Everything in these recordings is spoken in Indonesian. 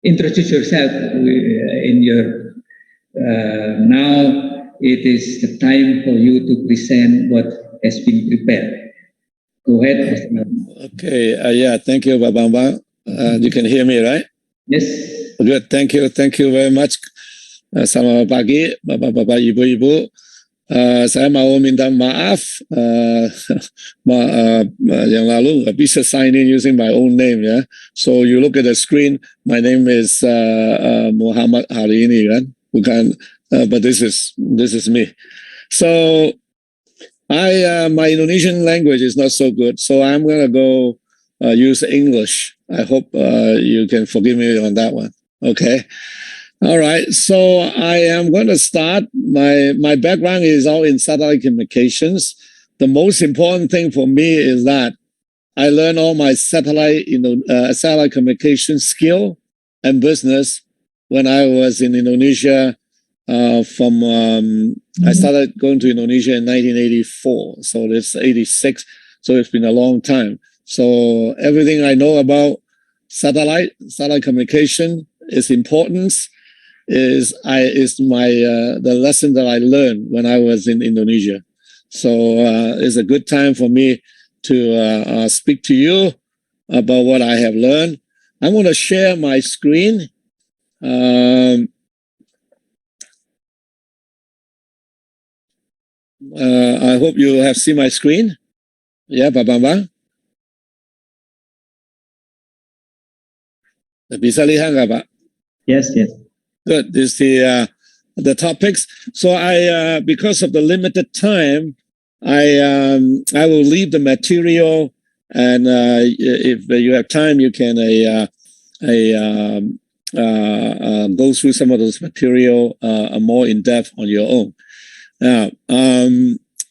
introduce yourself in your. Now it is the time for you to present what has been prepared. Go ahead, Mr. Malcolm. Okay. Yeah. Thank you, Babamba. You can hear me, right? Yes. Good. Thank you. Thank you very much. Selamat pagi, Bapak-bapak, Ibu-ibu. Saya mau minta maaf yang lalu nggak bisa sign in using my own name ya. So you look at the screen, my name is Muhammad hari ini kan, bukan. But this is me. So my Indonesian language is not so good, so I'm gonna go use English. I hope you can forgive me on that one. Okay. All right, so I am going to start. My background is all in satellite communications. The most important thing for me is that I learned all my satellite communication skill and business when I was in Indonesia. I started going to Indonesia in 1984, so it's 86. So it's been a long time. So everything I know about satellite communication, its importance, is the lesson that I learned when I was in Indonesia. So it's a good time for me to speak to you about what I have learned. I'm going to share my screen. I hope you have seen my screen. Yeah, Babamba? Bisa lihat nggak, Pak? Yes, yes. Good. Is the topics. So because of the limited time, I will leave the material, and if you have time, you can go through some of those material more in depth on your own. Now,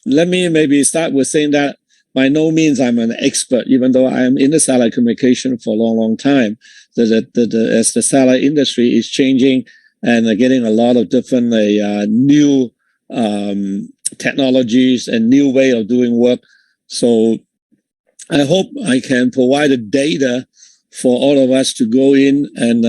let me maybe start with saying that by no means I'm an expert, even though I am in the satellite communication for a long time. As the satellite industry is changing and getting a lot of different new technologies and new way of doing work. So I hope I can provide the data for all of us to go in and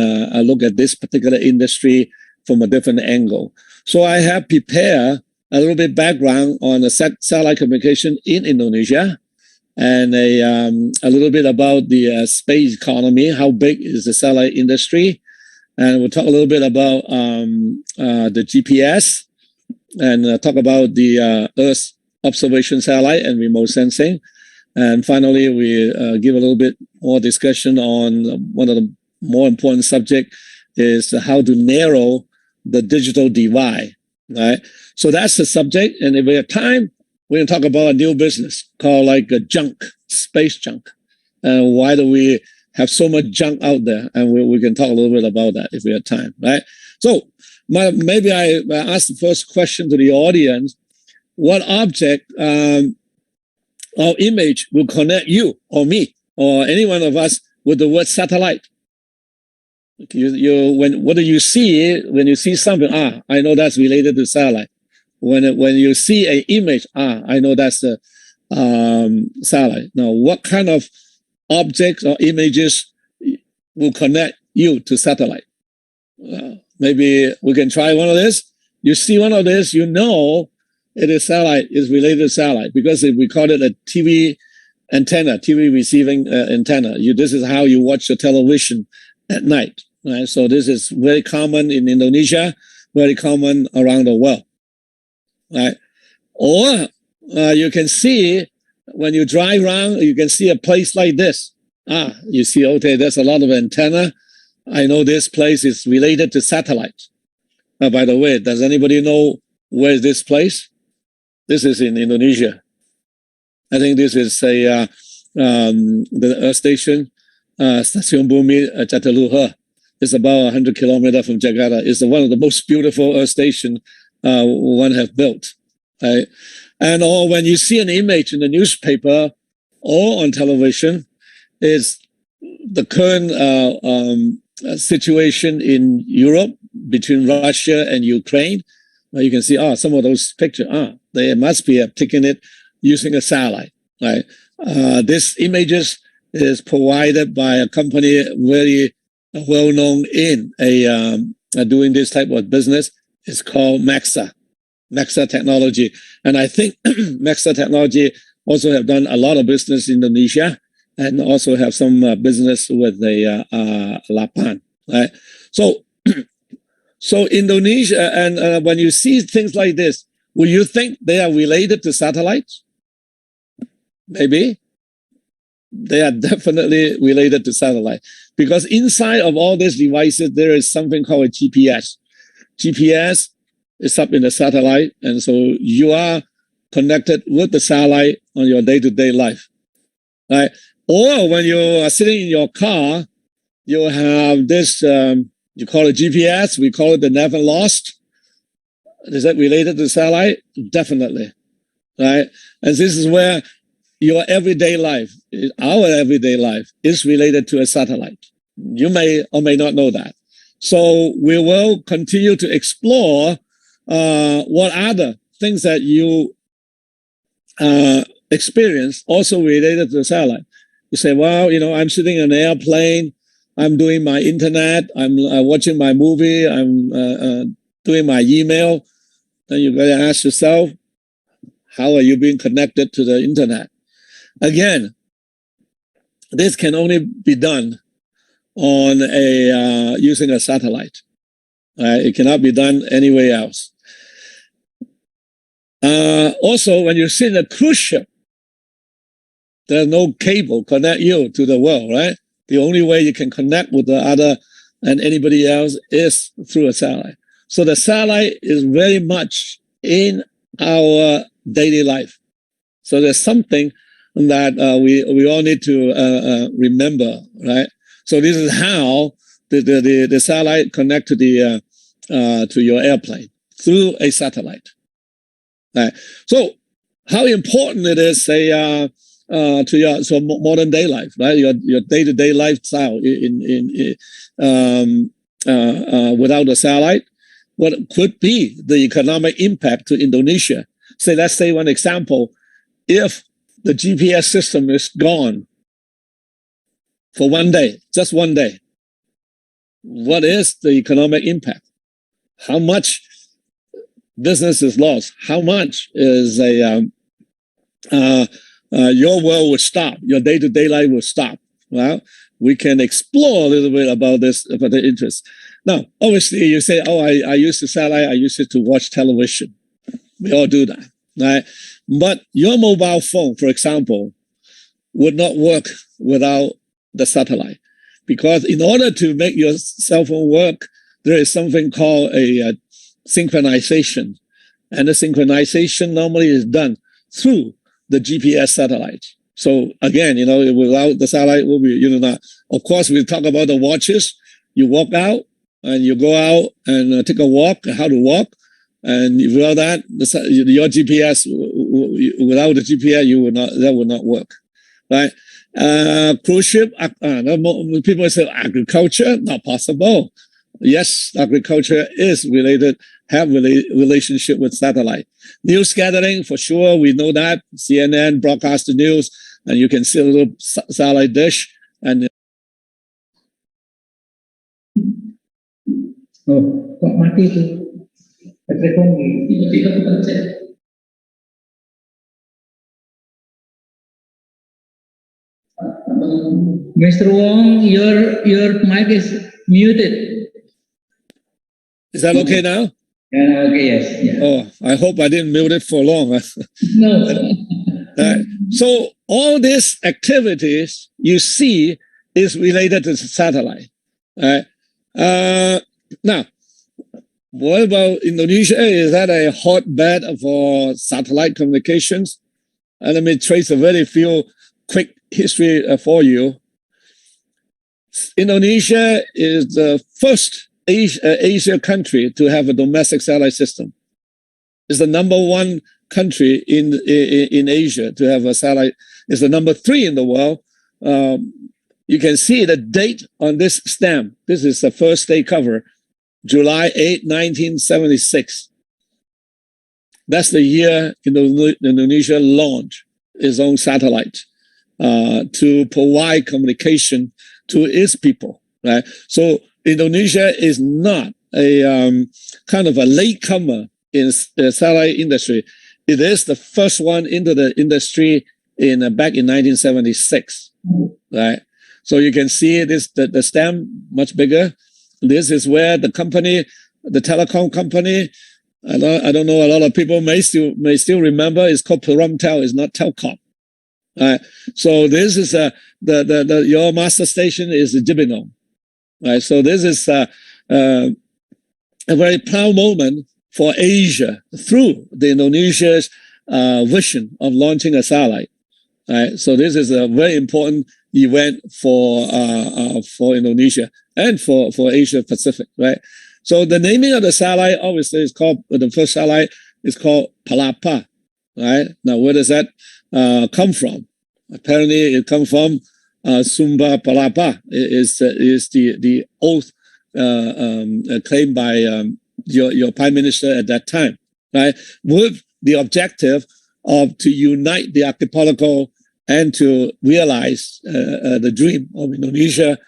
look at this particular industry from a different angle. So I have prepared a little bit background on the satellite communication in Indonesia, and a little bit about the space economy, how big is the satellite industry, and we'll talk a little bit about the GPS, and talk about the Earth observation satellite and remote sensing. And finally, we give a little bit more discussion on one of the more important subjects is how to narrow the digital divide, right? So that's the subject. And if we have time, we're going to talk about a new business called junk, space junk. And why do we have so much junk out there? And we can talk a little bit about that if we have time, right? So maybe I ask the first question to the audience. What object or image will connect you or me or any one of us with the word satellite? What do you see when you see something? I know that's related to satellite. When you see an image, I know that's the satellite. Now, what kind of objects or images will connect you to satellite? Maybe we can try one of this. You see one of this, you know it is satellite, is related to satellite, because we call it a TV antenna, TV receiving antenna. This is how you watch your television at night. Right? So this is very common in Indonesia, very common around the world. Right? Or you can see when you drive around, you can see a place like this. You see, okay, there's a lot of antenna. I know this place is related to satellite. By the way, does anybody know where is this place? This is in Indonesia. I think this is the Earth station, Stasiun Bumi Jatiluhur. It's about 100 kilometers from Jakarta. It's one of the most beautiful Earth stations one have built. Right? And or when you see an image in the newspaper or on television, is the current situation in Europe between Russia and Ukraine. You can see, some of those pictures, they must be taking it using a satellite, right? This images is provided by a company very well-known in doing this type of business. It's called Maxa Technology. And I think Maxa Technology also have done a lot of business in Indonesia and also have some business with the Lapan, right? So Indonesia, and when you see things like this, will you think they are related to satellites? Maybe. They are definitely related to satellite, because inside of all these devices, there is something called a GPS. GPS is up in the satellite, and so you are connected with the satellite on your day-to-day life, right? Or when you are sitting in your car, you have this, you call it GPS, we call it the never lost. Is that related to satellite? Definitely, right? And this is where your everyday life, our everyday life, is related to a satellite. You may or may not know that. So we will continue to explore what other things that you experience also related to the satellite. You say, well, I'm sitting in an airplane, I'm doing my internet, I'm watching my movie, I'm doing my email. Then you got to ask yourself, how are you being connected to the internet? Again, this can only be done on using a satellite. It cannot be done anywhere else. Also, when you sit in a cruise ship, there's no cable connect you to the world, right? The only way you can connect with the other and anybody else is through a satellite. So the satellite is very much in our daily life. So there's something that we all need to remember, right? So this is how the satellite connect to the to your airplane through a satellite. Right. So how important it is, say, to your modern day life, right? Your day-to-day lifestyle without a satellite. What could be the economic impact to Indonesia? Say, let's say one example, if the GPS system is gone for one day, just one day, what is the economic impact? How much business is lost? How much is your world will stop? Your day-to-day life will stop. Well, we can explore a little bit about this, about the interest. Now, obviously, you say, oh, I use the satellite, I use it to watch television. We all do that, right? But your mobile phone, for example, would not work without the satellite. Because in order to make your cell phone work, there is something called a synchronization. And the synchronization normally is done through the GPS satellite. So again, without the satellite, will be, not. Of course, we talk about the watches. You walk out and you go out and take a walk, how to walk. And without that, your GPS, without the GPS, that would not work, right? Cruise ship, people say agriculture, not possible. Yes, agriculture is have relationship with satellite. News gathering, for sure, we know that. CNN broadcast the news, and you can see a little satellite dish. And kok mati itu? Baterai phone tiba-tiba kepencet. Mr. Wong, your mic is muted. Is that okay now? Yeah, okay, yes. Yeah. Oh, I hope I didn't mute it for long. No. So all these activities you see is related to satellite. Now, what about Indonesia? Is that a hotbed for satellite communications? And let me trace a very few quick history for you. Indonesia is the first Asia country to have a domestic satellite system. It's the #1 country in Asia to have a satellite. It's the #3 in the world. You can see the date on this stamp. This is the first day cover, July 8, 1976. That's the year Indonesia launched its own satellite to provide communication to its people. right? So Indonesia is not a kind of a latecomer in the satellite industry. It is the first one into the industry back in 1976, right? So you can see this the stamp much bigger. This is where the company, the telecom company, I don't know, a lot of people may still remember, it's called Perumtel, it's not Telcom. Right. So this is your master station is the Jibinong. Right. So this is a very proud moment for Asia through the Indonesia's vision of launching a satellite. Right. So this is a very important event for Indonesia and for Asia Pacific. Right. So the naming of the satellite obviously is called, the first satellite is called Palapa. Right. Now where does that come from? Apparently it comes from Sumba Palapa. Is the oath claimed by your prime minister at that time, right? With the objective of to unite the archipelago and to realize the dream of Indonesia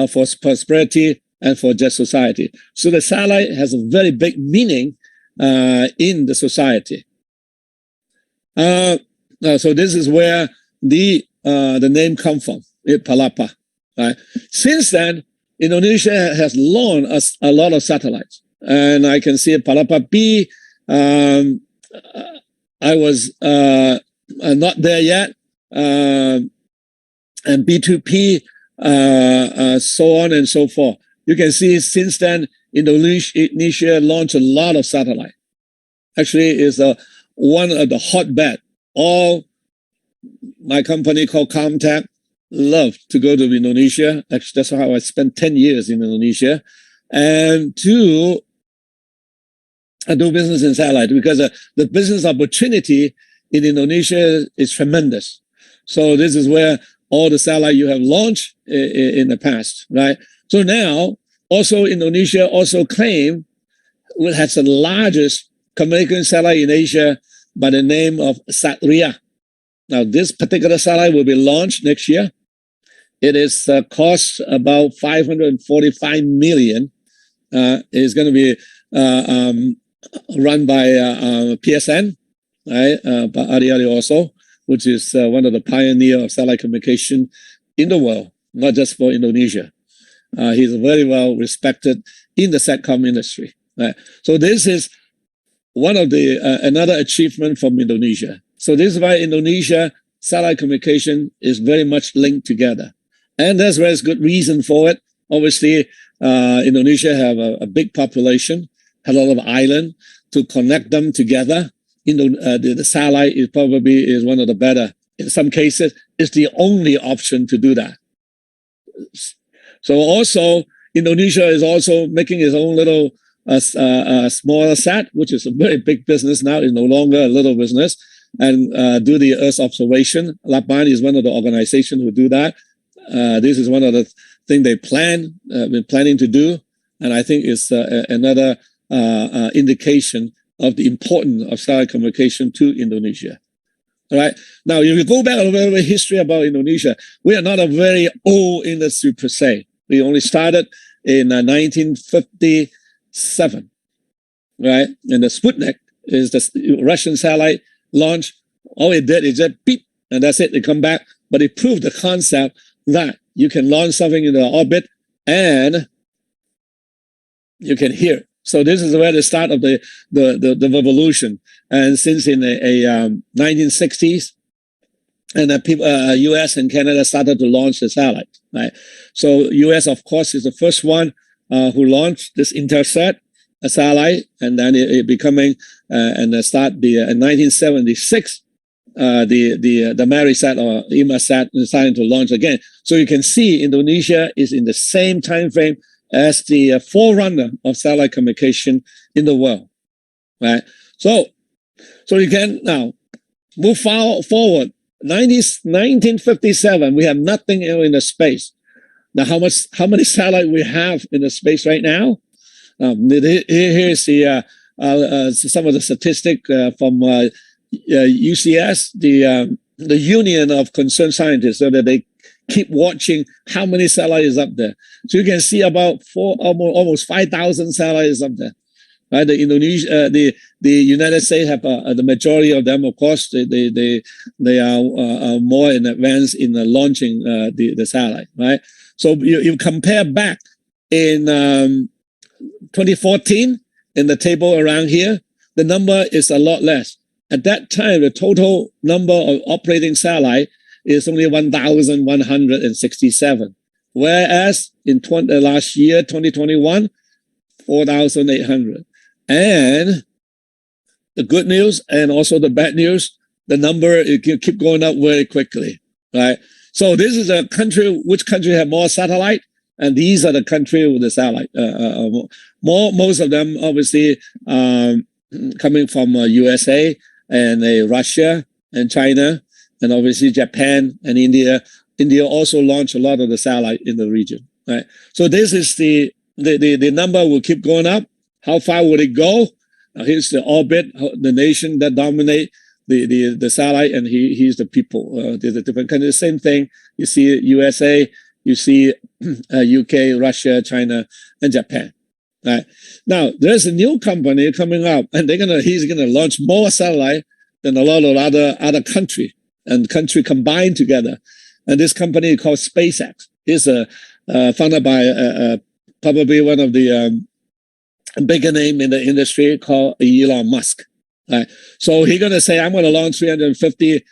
for prosperity and for just society. So the satellite has a very big meaning in the society. So this is where the name come from, Palapa. Right? Since then, Indonesia has launched a lot of satellites, and I can see Palapa B. I was not there yet, and B2P, so on and so forth. You can see since then, Indonesia launched a lot of satellites. Actually, is one of the hotbed. All my company called Comtech loved to go to Indonesia. Actually, that's how I spent 10 years in Indonesia, and to do business in satellite, because the business opportunity in Indonesia is tremendous. So this is where all the satellite you have launched in the past, right? So now, also Indonesia also claim it has the largest communication satellite in Asia by the name of Satria. Now, this particular satellite will be launched next year. It is cost about 545 million. It's going to be run by PSN, right? By Ari also, which is one of the pioneers of satellite communication in the world, not just for Indonesia. He's very well respected in the Satcom industry. Right? So this is one of the another achievement from Indonesia. So this is why Indonesia satellite communication is very much linked together, and there's very good reason for it. Obviously, Indonesia have a big population, a lot of island to connect them together. The satellite is probably one of the better. In some cases, it's the only option to do that. So also, Indonesia is also making its own little smaller sat, which is a very big business now. It's no longer a little business, and do the Earth observation. LAPAN is one of the organizations who do that. This is one of the things they been planning to do, and I think it's another indication of the importance of satellite communication to Indonesia. All right. Now, if you go back a little bit of history about Indonesia, we are not a very old industry per se. We only started in 1957, right? And the Sputnik is the Russian satellite launch. All it did is just beep, and that's it. They come back, but it proved the concept that you can launch something in the orbit and you can hear it. So this is where the start of the revolution. And since in the 1960s, and people, U.S. and Canada started to launch the satellite, right? So U.S. of course is the first one who launched this Intelsat satellite, and then it becoming and start the in 1976 the Marisat or Imasat decided to launch again. So you can see Indonesia is in the same time frame as the forerunner of satellite communication in the world, right? So you can now move forward. 1957, we have nothing in the space. Now, how many satellites we have in the space right now? Here's the some of the statistic from UCS, the Union of Concerned Scientists, so that they keep watching how many satellites is up there. So you can see about almost 5,000 satellites up there. Right, the United States have the majority of them. Of course, they are more in advance in launching the satellite. Right, so you compare back in 2014 in the table around here, the number is a lot less. At that time, the total number of operating satellite is only 1,167, whereas in last year, 2021, 4,800. And the good news and also the bad news, the number it can keep going up very quickly, right? So this is a country, which country have more satellite? And these are the country with the satellite. Most of them obviously coming from USA and Russia and China, and obviously Japan and India. India also launched a lot of the satellite in the region, right? So this is the number will keep going up. How far would it go? Here's the orbit, the nation that dominate the satellite, and here's the people. There's a different kind of same thing. You see USA, you see UK, Russia, China, and Japan. Right now, there's a new company coming up, and he's gonna launch more satellite than a lot of other country combined together. And this company called SpaceX is founded by probably one of the bigger name in the industry called Elon Musk. Right? So he's gonna say, I'm gonna launch 350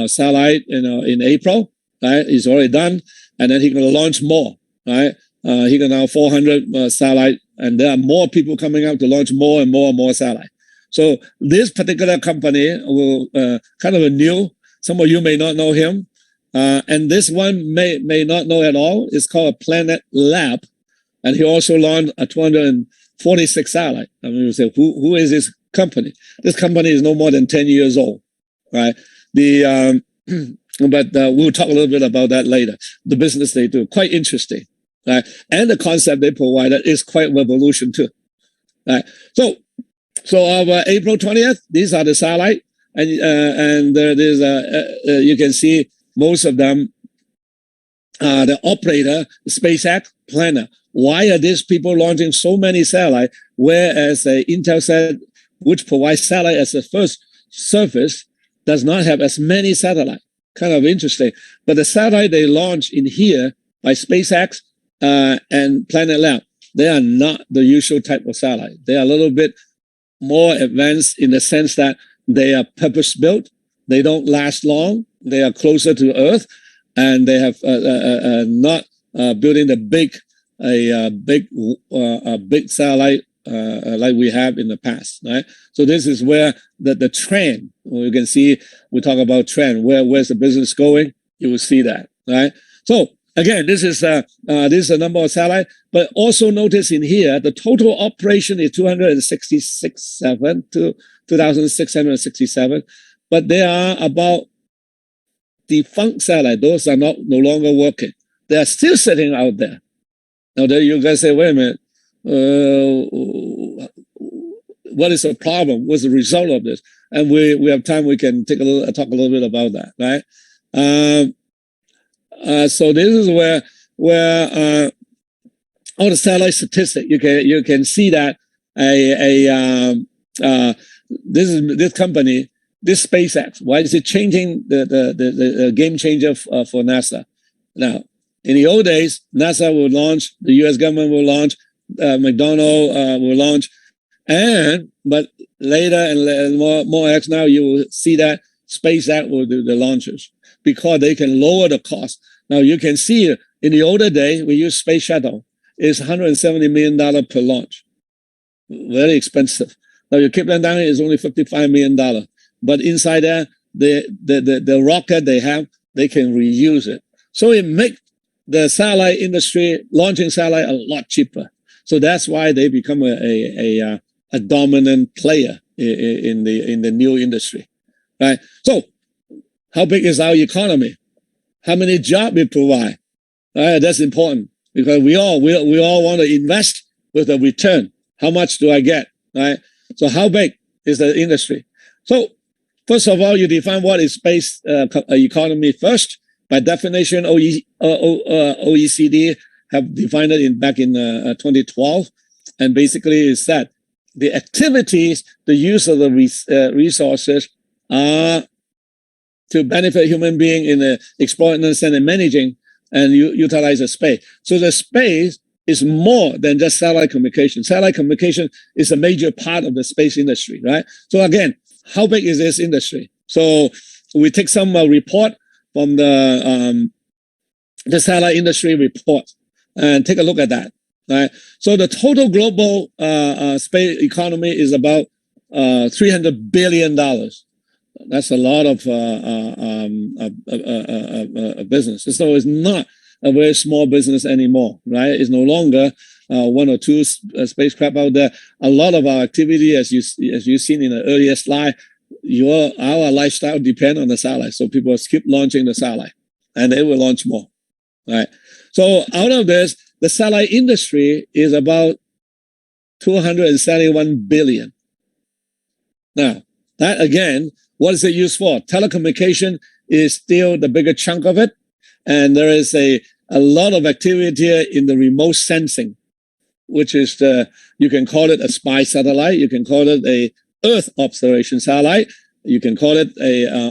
satellite, in April. Right? He's already done, and then he's gonna launch more. Right? He got now 400 satellite, and there are more people coming out to launch more and more and more satellite. So this particular company will kind of a new. Some of you may not know him, and this one may not know at all. It's called Planet Lab. And he also launched a 246 satellite. I mean, you say, who is this company? This company is no more than 10 years old, right? But we'll talk a little bit about that later. The business they do, quite interesting, right? And the concept they provided is quite revolution too, right? So our April 20th, these are the satellite, and there's you can see most of them. The operator, SpaceX, Planet. Why are these people launching so many satellites, whereas Intelsat, which provides satellite as the first service, does not have as many satellites? Kind of interesting. But the satellite they launch in here by SpaceX and Planet Lab, they are not the usual type of satellite. They are a little bit more advanced in the sense that they are purpose-built. They don't last long. They are closer to Earth. And they have not building the big satellite like we have in the past, right? So this is where the trend. You can see we talk about trend. Where's the business going? You will see that, right? So again, this is the number of satellite. But also notice in here the total operation is 2,667. But there are about defunct satellite, those are no longer working. They are still sitting out there. Now, you guys say, wait a minute, what is the problem? What's the result of this? And we have time, we can talk a little bit about that, right? So this is where all the satellite statistics, you can see that this company, this SpaceX, why is it changing the game changer for NASA? Now, in the old days, NASA will launch, the U.S. government will launch, McDonald will launch, but later and more X now, you will see that SpaceX will do the launches because they can lower the cost. Now you can see in the older day, we use space shuttle, it's $170 million per launch, very expensive. Now you keep them down, it's only $55 million. But inside there, the rocket they have, they can reuse it. So it makes the satellite industry, launching satellite, a lot cheaper. So that's why they become a dominant player in the new industry, right? So how big is our economy? How many jobs we provide? That's important because we all want to invest with a return. How much do I get, right? So how big is the industry? So first of all, you define what is space economy first. by definition, OECD have defined it back in 2012, and basically is that the activities, the use of the resources are to benefit human being in exploring, understand, and managing, and utilize the space. So the space is more than just satellite communication. Satellite communication is a major part of the space industry, right? So again, how big is this industry? So we take some report from the satellite industry report and take a look at that, right? So the total global space economy is about $300 billion. That's a lot of business. So it's not a very small business anymore, right? It's no longer one or two spacecraft out there. A lot of our activity, as you've seen in the earlier slide, our lifestyle depend on the satellite. So people keep launching the satellite, and they will launch more, right? So out of this, the satellite industry is about $271 billion. Now, that again, what is it used for? Telecommunication is still the bigger chunk of it. And there is a lot of activity in the remote sensing, which is you can call it a spy satellite. You can call it a Earth observation satellite. You can call it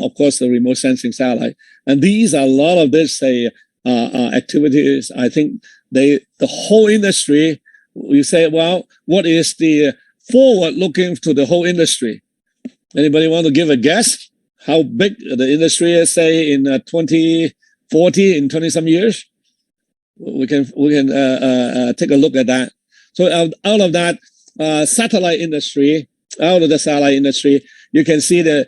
of course, the remote sensing satellite. And these are a lot of this activities. I think the whole industry, you say, well, what is the forward looking to the whole industry? Anybody want to give a guess how big the industry is, say, in 2040, in 20-some years? We can take a look at that. So out of that satellite industry, out of the satellite industry, you can see the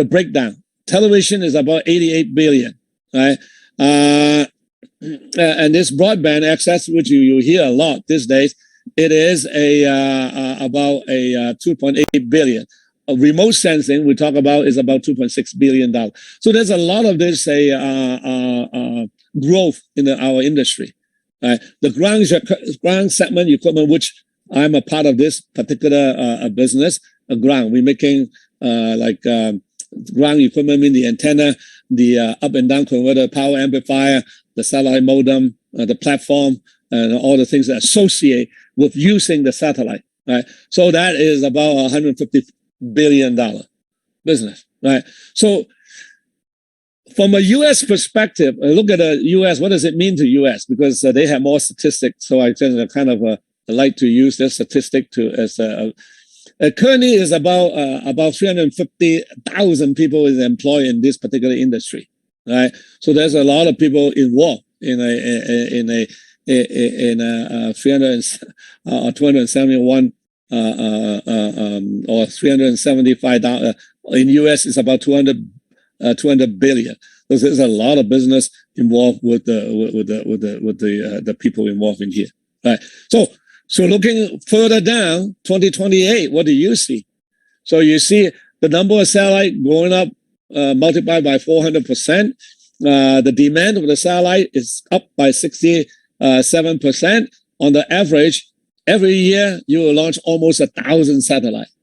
breakdown. Television is about 88 billion, right? And this broadband access, which you hear a lot these days, it is about 2.8 billion. Remote sensing we talk about is about $2.6 billion. So there's a lot of this growth in our industry. Right? The ground segment equipment, which I'm a part of this particular business, ground. We're making ground equipment, mean the antenna, the up and down converter, power amplifier, the satellite modem, the platform, and all the things that associate with using the satellite. Right? So that is about $150 billion business, right? So from a U.S. perspective, look at the U.S. What does it mean to U.S.? Because they have more statistics, so I kind of like to use their statistic currently is about 350,000 people is employed in this particular industry, right? So there's a lot of people involved in a 271. Or 375 in US is about 200 billion. So there's a lot of business involved with the people involved in here, right? So looking further down, 2028, what do you see? So you see the number of satellite going up, multiplied by 400%. The demand of the satellite is up by 67%. On the average, every year, you will launch almost 1,000 satellites.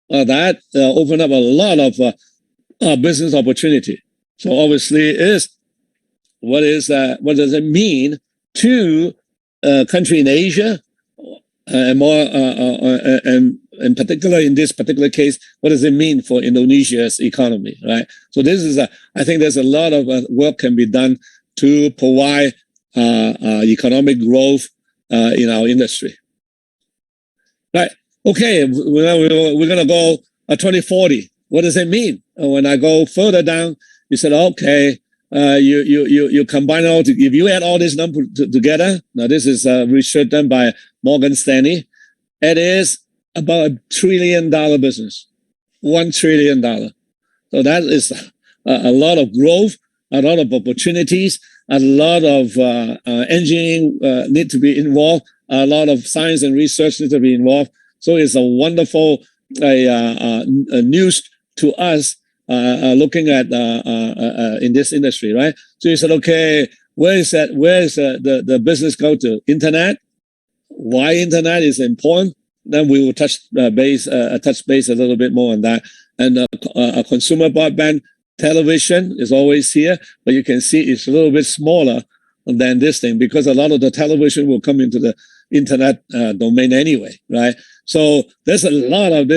That opened up a lot of business opportunity. So obviously, what does it mean to a country in Asia, and more, and in particular in this particular case, what does it mean for Indonesia's economy, right? So this is I think there's a lot of work can be done to provide economic growth in our industry. Right. Okay, we're going to go 2040. What does it mean? When I go further down, you said, okay, you combine all, if you add all these numbers together, now this is research done by Morgan Stanley, it is about $1 trillion business, $1 trillion. So that is a lot of growth, a lot of opportunities, a lot of engineering need to be involved, a lot of science and research need to be involved. So it's a wonderful news to us looking at in this industry, right? So you said, okay, where is the business go to? Internet. Why internet is important? Then we will touch base a little bit more on that. And a consumer broadband television is always here, but you can see it's a little bit smaller than this thing because a lot of the television will come into the internet domain anyway, right? So there's a lot of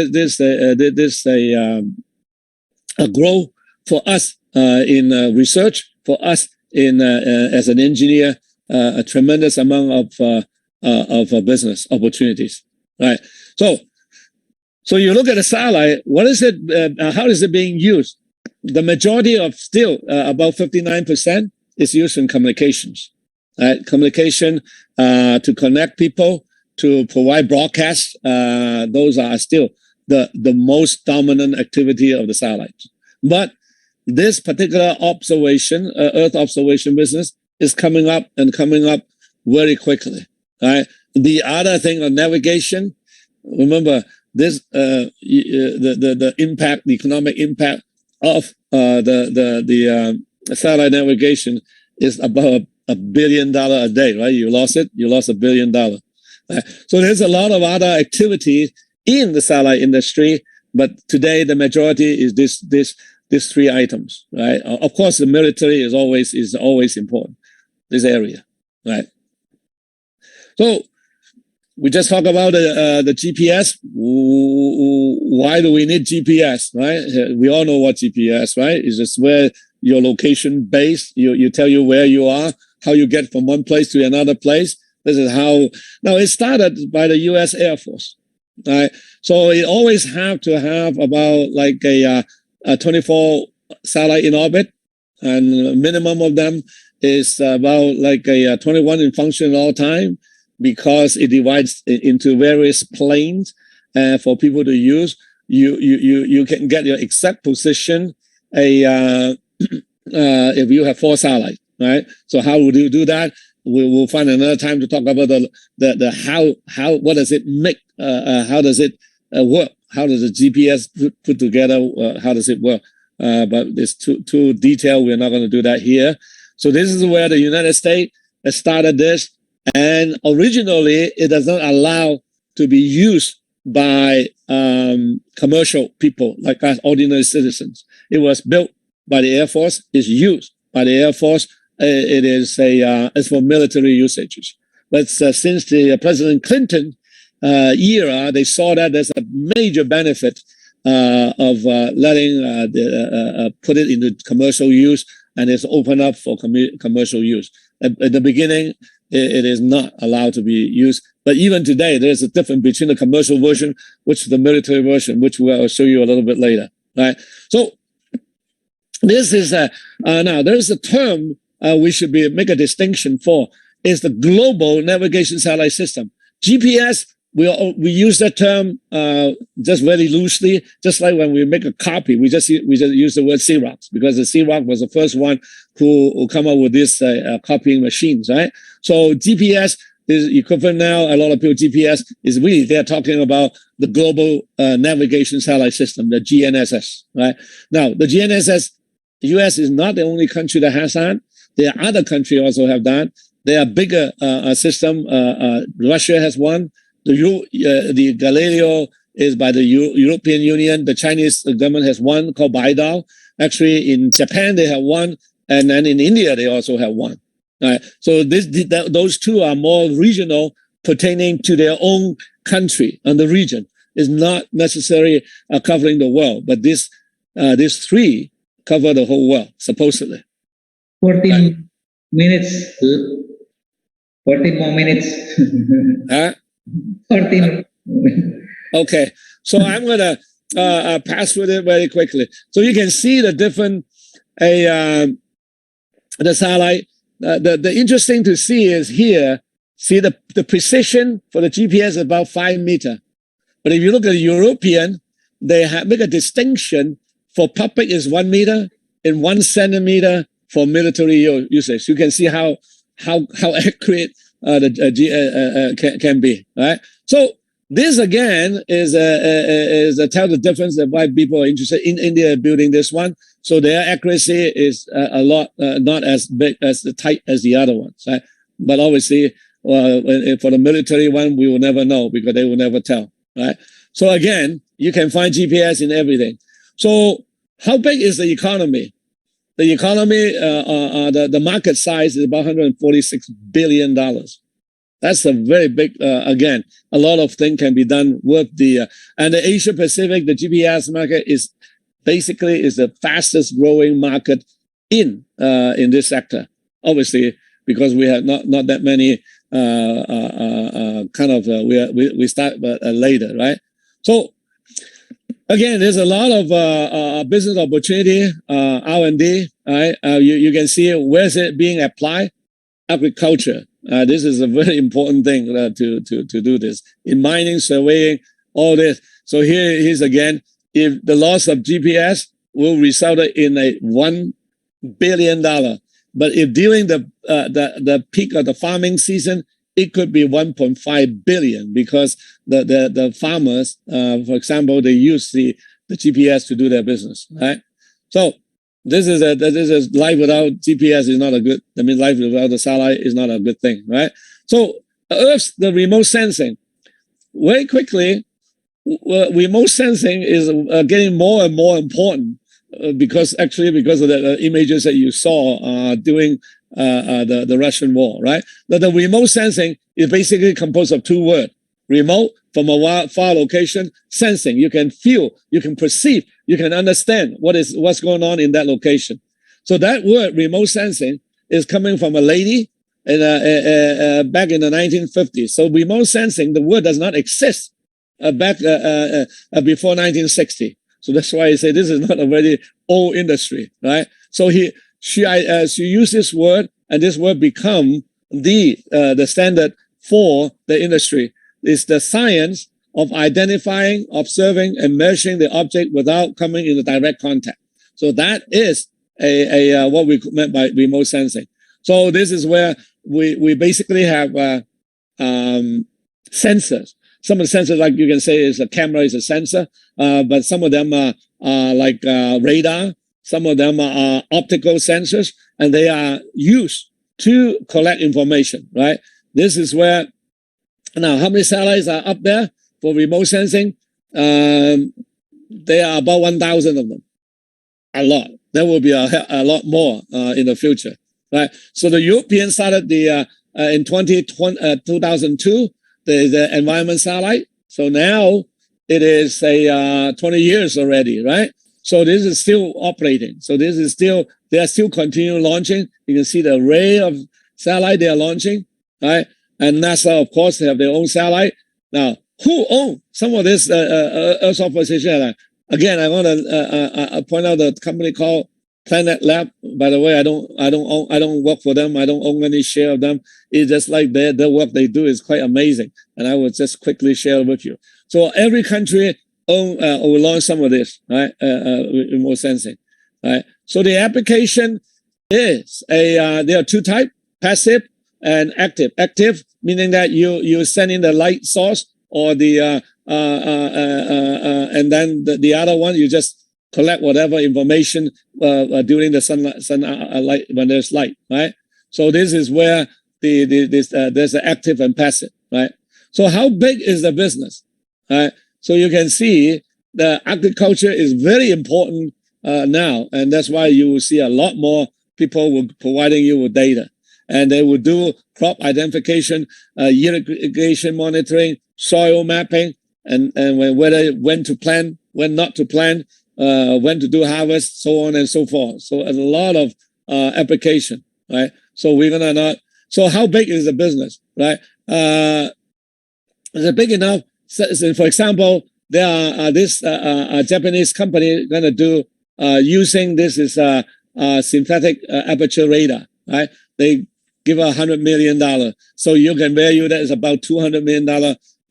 a growth for us in research, for us in as an engineer, a tremendous amount of business opportunities, right? So you look at the satellite. What is it? How is it being used? The majority of still about 59% is used in communications, right? Communication to connect people, to provide broadcasts. Those are still the most dominant activity of the satellites. But this particular observation, Earth observation business, is coming up very quickly, right? The other thing on navigation, remember this the impact, the economic impact of the satellite navigation is about $1 billion a day, right? You lost it, you lost $1 billion. Right? So there's a lot of other activity in the satellite industry, but today the majority is these three items, right? Of course, the military is always important. This area, right? So we just talked about the GPS. Why do we need GPS, right? We all know what GPS, right? It's just where your location base. You tell you where you are, how you get from one place to another place. This is how. Now it started by the U.S. Air Force, right? So it always have to have about like a 24 satellite in orbit, and minimum of them is about like a 21 in function all time, because it divides into various planes for people to use. You can get your exact position if you have 4 satellites, right? So how would you do that? We'll find another time to talk about the how what does it make, how does it work? How does the GPS put together? How does it work? But it's too detailed. We're not going to do that here. So this is where the United States has started this. And originally, it does not allow to be used by commercial people like us, ordinary citizens. It was built by the Air Force. It's used by the Air Force. It is it's for military usages. But since the President Clinton era, they saw that there's a major benefit of letting put it into commercial use, and it's open up for commercial use. At the beginning, it is not allowed to be used. But even today, there's a difference between the commercial version, which is the military version, which I'll show you a little bit later, right? So this is now there's a term we should make a distinction for, is the global navigation satellite system. GPS, we use that term just very loosely, just like when we make a copy, we just use the word Xerox, because the Xerox was the first one who come up with this copying machines, right? So GPS is equivalent now. A lot of people, GPS is really, they're talking about the global navigation satellite system, the GNSS, right? Now, the GNSS, the US is not the only country that has that. There are other countries also have that. There are bigger system. Russia has one. The Galileo is by the European Union. The Chinese government has one called BIDAL. Actually, in Japan, they have one. And then in India, they also have one. Right? So those two are more regional, pertaining to their own country and the region. Is not necessarily covering the world. But these three cover the whole world, supposedly. 14 minutes. 14 more minutes. Huh? 14. Okay, so I'm gonna pass with it very quickly. So you can see the different the satellite. The interesting to see is here. See the precision for the GPS is about 5 meters. But if you look at the European, they make a distinction for public is 1 meter and 1 centimeter for military usage. You can see how accurate the can be, right? So this again is tell the difference that why people are interested in India building this one. So their accuracy is a lot not as big as the tight as the other ones, right? But obviously, for the military one, we will never know because they will never tell, right? So again, you can find GPS in everything. So how big is the economy? The economy, the market size is about $146 billion. That's a very big, again, a lot of things can be done with and the Asia Pacific, the GPS market is basically the fastest growing market in this sector. Obviously, because we have not that many we start later, right? So again, there's a lot of business opportunity, R&D, right? You can see where's it being applied? Agriculture. This is a very important thing to do this. In mining, surveying, all this. So here's again, if the loss of GPS will result in a $1 billion. But if during the peak of the farming season, it could be 1.5 billion because the farmers, for example, they use the GPS to do their business, right? So this is life without GPS is not a good. I mean, life without the satellite is not a good thing, right? So the remote sensing, very quickly, remote sensing is getting more and more important because of the images that you saw during the Russian war, right? The remote sensing is basically composed of two words: remote, from a far location; sensing, you can feel, you can perceive, you can understand what's going on in that location. So that word, remote sensing, is coming from a lady back in the 1950s. So remote sensing, the word does not exist back before 1960. So that's why I say this is not a very old industry, right? So she used this word, and this word become the standard for the industry. It's the science of identifying, observing, and measuring the object without coming into direct contact. So that is what we meant by remote sensing. So this is where we basically have sensors. Some of the sensors, like you can say, is a camera is a sensor, but some of them are like radar. Some of them are optical sensors, and they are used to collect information, right? This is where, now, how many satellites are up there for remote sensing? There are about 1,000 of them. A lot. There will be a lot more in the future, right? So the Europeans started in 2002, the environment satellite. So now it is 20 years already, right? So this is still operating. So this is still, they are still continuing launching. You can see the array of satellite they are launching, right? And NASA, of course, they have their own satellite. Now, who owns some of this Earth observation? Again, I want to point out the company called Planet Lab. By the way, I don't work for them. I don't own any share of them. It's just like their work they do is quite amazing, and I will just quickly share with you. So every country will launch some of this, right? Remote sensing, right? So the application is there are two types: passive and active. Active meaning that you send in the light source, or the and then the other one you just collect whatever information during the sunlight when there's light, right? So this is where there's the active and passive, right? So how big is the business, right? So you can see the agriculture is very important now, and that's why you will see a lot more people providing you with data, and they will do crop identification, irrigation monitoring, soil mapping, and when to plant, when not to plant, when to do harvest, so on and so forth. So a lot of application, right? So we're gonna not. So how big is the business, right? Is it big enough? So for example, there are this Japanese company gonna do using this is synthetic aperture radar, right? They give $100 million, so you can value that is about $200 million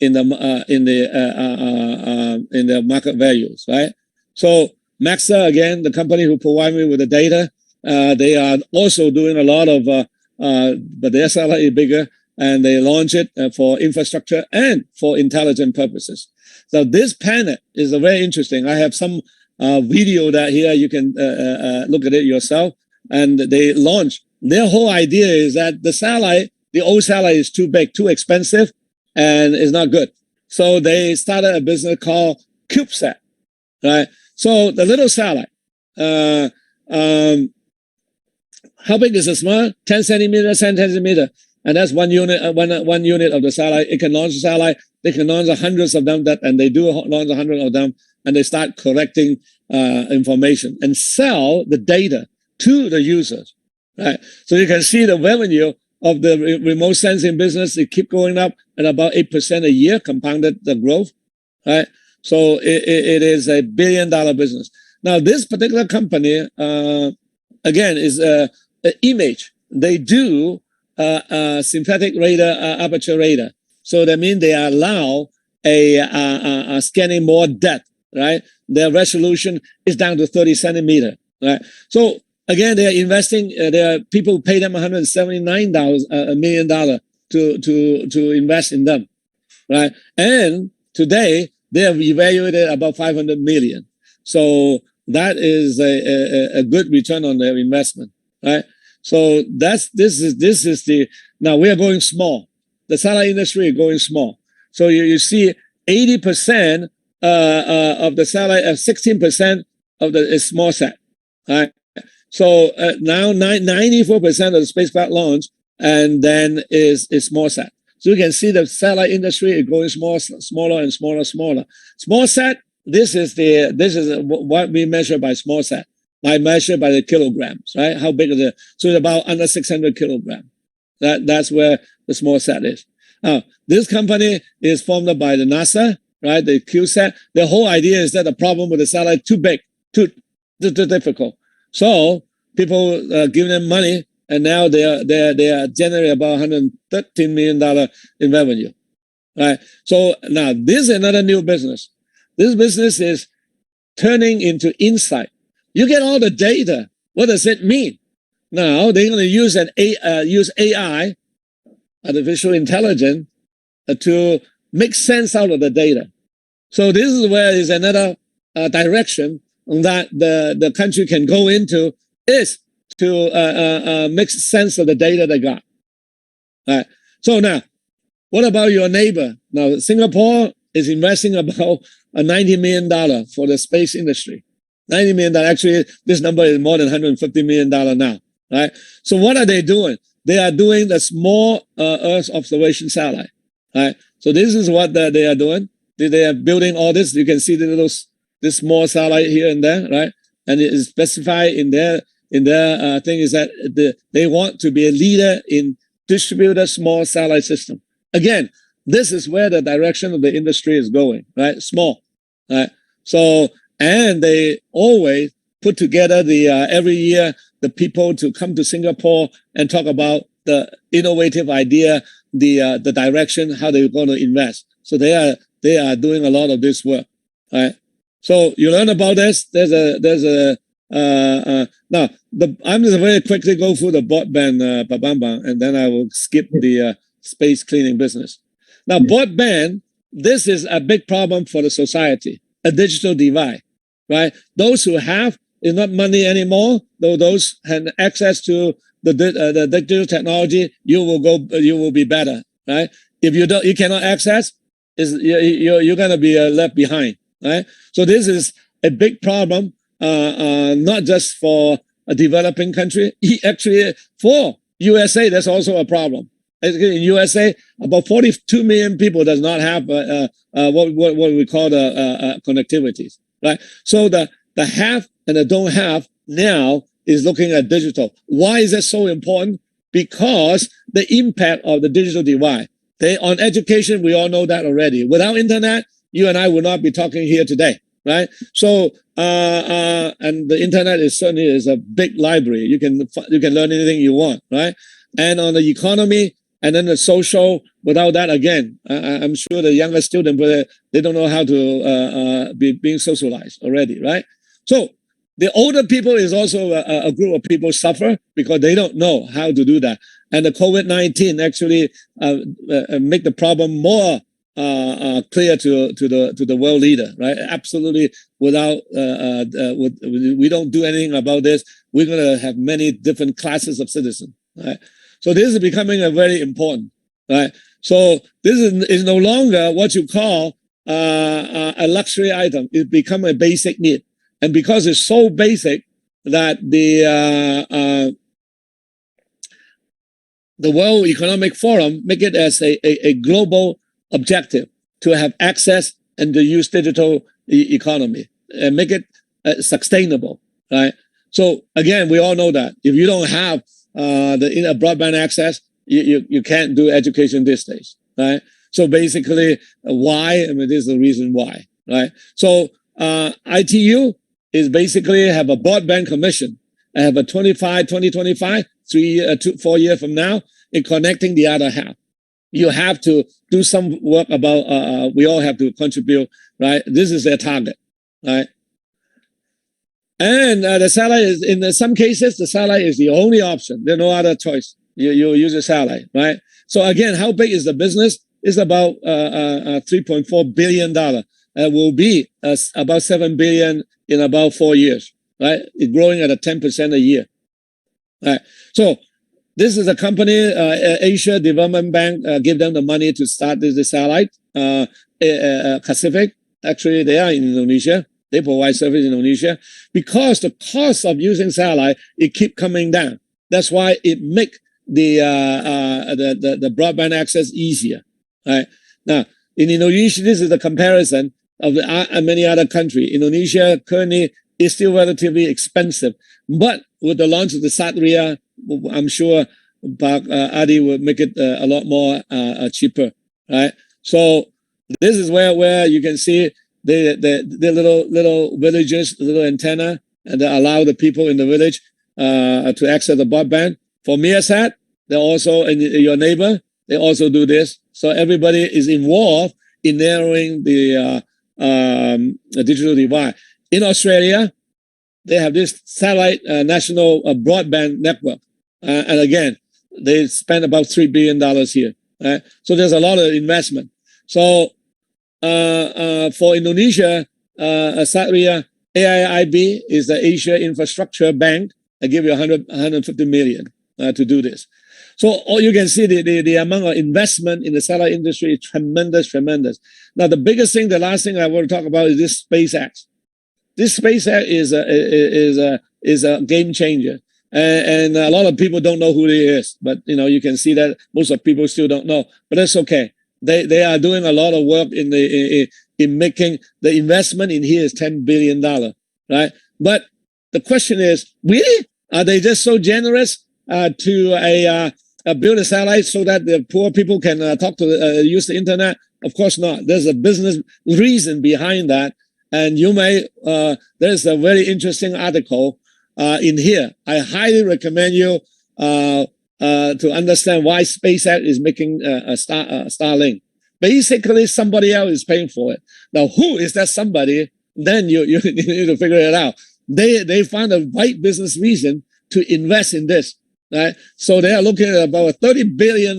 in the market values, right? So Maxa, again, the company who provide me with the data, they are also doing a lot of, but they're slightly bigger, and they launch it for infrastructure and for intelligent purposes. So this planet is very interesting. I have some video that here you can look at it yourself, and they launch. Their whole idea is that the satellite, the old satellite, is too big, too expensive, and is not good. So they started a business called CubeSat, right? So the little satellite, how big is it small? 10 centimeters, 10 centimeter. And that's one unit, one unit of the satellite. It can launch a satellite. They can launch hundreds of them, and they do launch 100 of them, and they start collecting information and sell the data to the users, right? So you can see the revenue of the remote sensing business. It keep going up at about 8% a year, compounded the growth, right? So it is a $1 billion business. Now, this particular company, again, is image. They do synthetic radar, aperture radar. So that means they allow a scanning more depth, right? Their resolution is down to 30 centimeter, right? So again, they are investing. There are people who pay them $179 million to invest in them, right? And today they have evaluated about 500 million. So that is a good return on their investment, right? So this is the, now we are going small. The satellite industry is going small. So you see 80% of the satellite, 16% of the is small sat, right? So now 94% of the spacecraft launch and then is small sat. So you can see the satellite industry is going smaller and smaller. Small sat, this is what we measure by small sat. I measure by the kilograms, right? How big is it? So it's about under 600 kilograms. That's where the small sat is. This company is formed by the NASA, right? The CubeSat. The whole idea is that the problem with the satellite too big, too difficult. So people give them money, and now they are generating about $113 million in revenue, right? So now this is another new business. This business is turning into insight. You get all the data. What does it mean? Now they're going to use use AI, artificial intelligence, to make sense out of the data. So this is where is another direction that the country can go into, is to make sense of the data they got. Right. So now, what about your neighbor? Now Singapore is investing about $90 million for the space industry. $90 million. Actually, this number is more than $150 million now, right? So what are they doing? They are doing the small Earth observation satellite, right? So this is what they are doing. They are building all this. You can see this small satellite here and there, right? And it is specified in their thing is that they want to be a leader in distributed small satellite system. Again, this is where the direction of the industry is going, right? Small, right? So, and they always put together every year the people to come to Singapore and talk about the innovative idea, the direction, how they're going to invest. So they are doing a lot of this work, right? So you learn about this. Now I'm just very quickly go through the broadband, and then I will skip the space cleaning business. Now broadband, this is a big problem for the society, a digital divide, right? Those who have enough money anymore, though those have access to the digital technology, you will be better, right? If you cannot access, you're gonna be left behind, right? So this is a big problem, not just for a developing country. Actually, for USA, that's also a problem. In USA, about 42 million people does not have what we call the connectivity, right? So the have and the don't have now is looking at digital. Why is that so important? Because the impact of the digital divide. On education, we all know that already. Without internet, you and I would not be talking here today, right? So, and the internet is certainly a big library. You can learn anything you want, right? And on the economy and then the social, without that, again, I'm sure the younger student, they don't know how to be being socialized already, right? So the older people is also a group of people suffer because they don't know how to do that. And the COVID-19 actually make the problem more clear to the world leader, right? Absolutely, without we don't do anything about this, we're going to have many different classes of citizens, right? So this is becoming a very important, right? So this is no longer what you call a luxury item. It become a basic need. And because it's so basic, that the World Economic Forum make it as a global objective to have access and to use digital economy and make it sustainable, right? So again, we all know that if you don't have the broadband access, you can't do education these days, right? So basically, why? I mean, this is the reason why, right? So ITU is basically have a broadband commission. I have a 2025, 4 years from now, in connecting the other half. You have to do some work about, we all have to contribute, right? This is their target, right? And the satellite is, in some cases, the satellite is the only option. There's no other choice. You use a satellite, right? So again, how big is the business? It's about $3.4 billion. Will be about $7 billion in about 4 years, right? It's growing at a 10% a year, right? So this is a company, Asia Development Bank, give them the money to start this satellite. Pacific, actually, they are in Indonesia. They provide service in Indonesia. Because the cost of using satellite, it keep coming down. That's why it make the broadband access easier, right? Now, in Indonesia, this is the comparison of many other countries. Indonesia currently is still relatively expensive, but with the launch of the Satria, I'm sure Pak Adi will make it a lot more cheaper, right? So this is where you can see the little villages, little antenna, and they allow the people in the village to access the broadband. For Miasat, they also, and your neighbor, they also do this. So everybody is involved in narrowing the digital divide. In Australia, they have this satellite national broadband network. And again, they spend about $3 billion here. Right? So there's a lot of investment. So for Indonesia, Satria, AIIB is the Asia Infrastructure Bank. I give you 150 million to do this. So all you can see the amount of investment in the satellite industry is tremendous. Now, the biggest thing, the last thing I want to talk about is this SpaceX. This SpaceX is a game changer. And a lot of people don't know who he is, but you can see that most of people still don't know, but that's okay. They are doing a lot of work in making the investment in here is $10 billion, right? But the question is, really? Are they just so generous to build a satellite so that the poor people can use the internet? Of course not. There's a business reason behind that. And you may, there's a very interesting article in here. I highly recommend you to understand why SpaceX is making a Starlink. Basically, somebody else is paying for it. Now, who is that somebody? Then you need to figure it out. They found a right business reason to invest in this, right? So they are looking at about $30 billion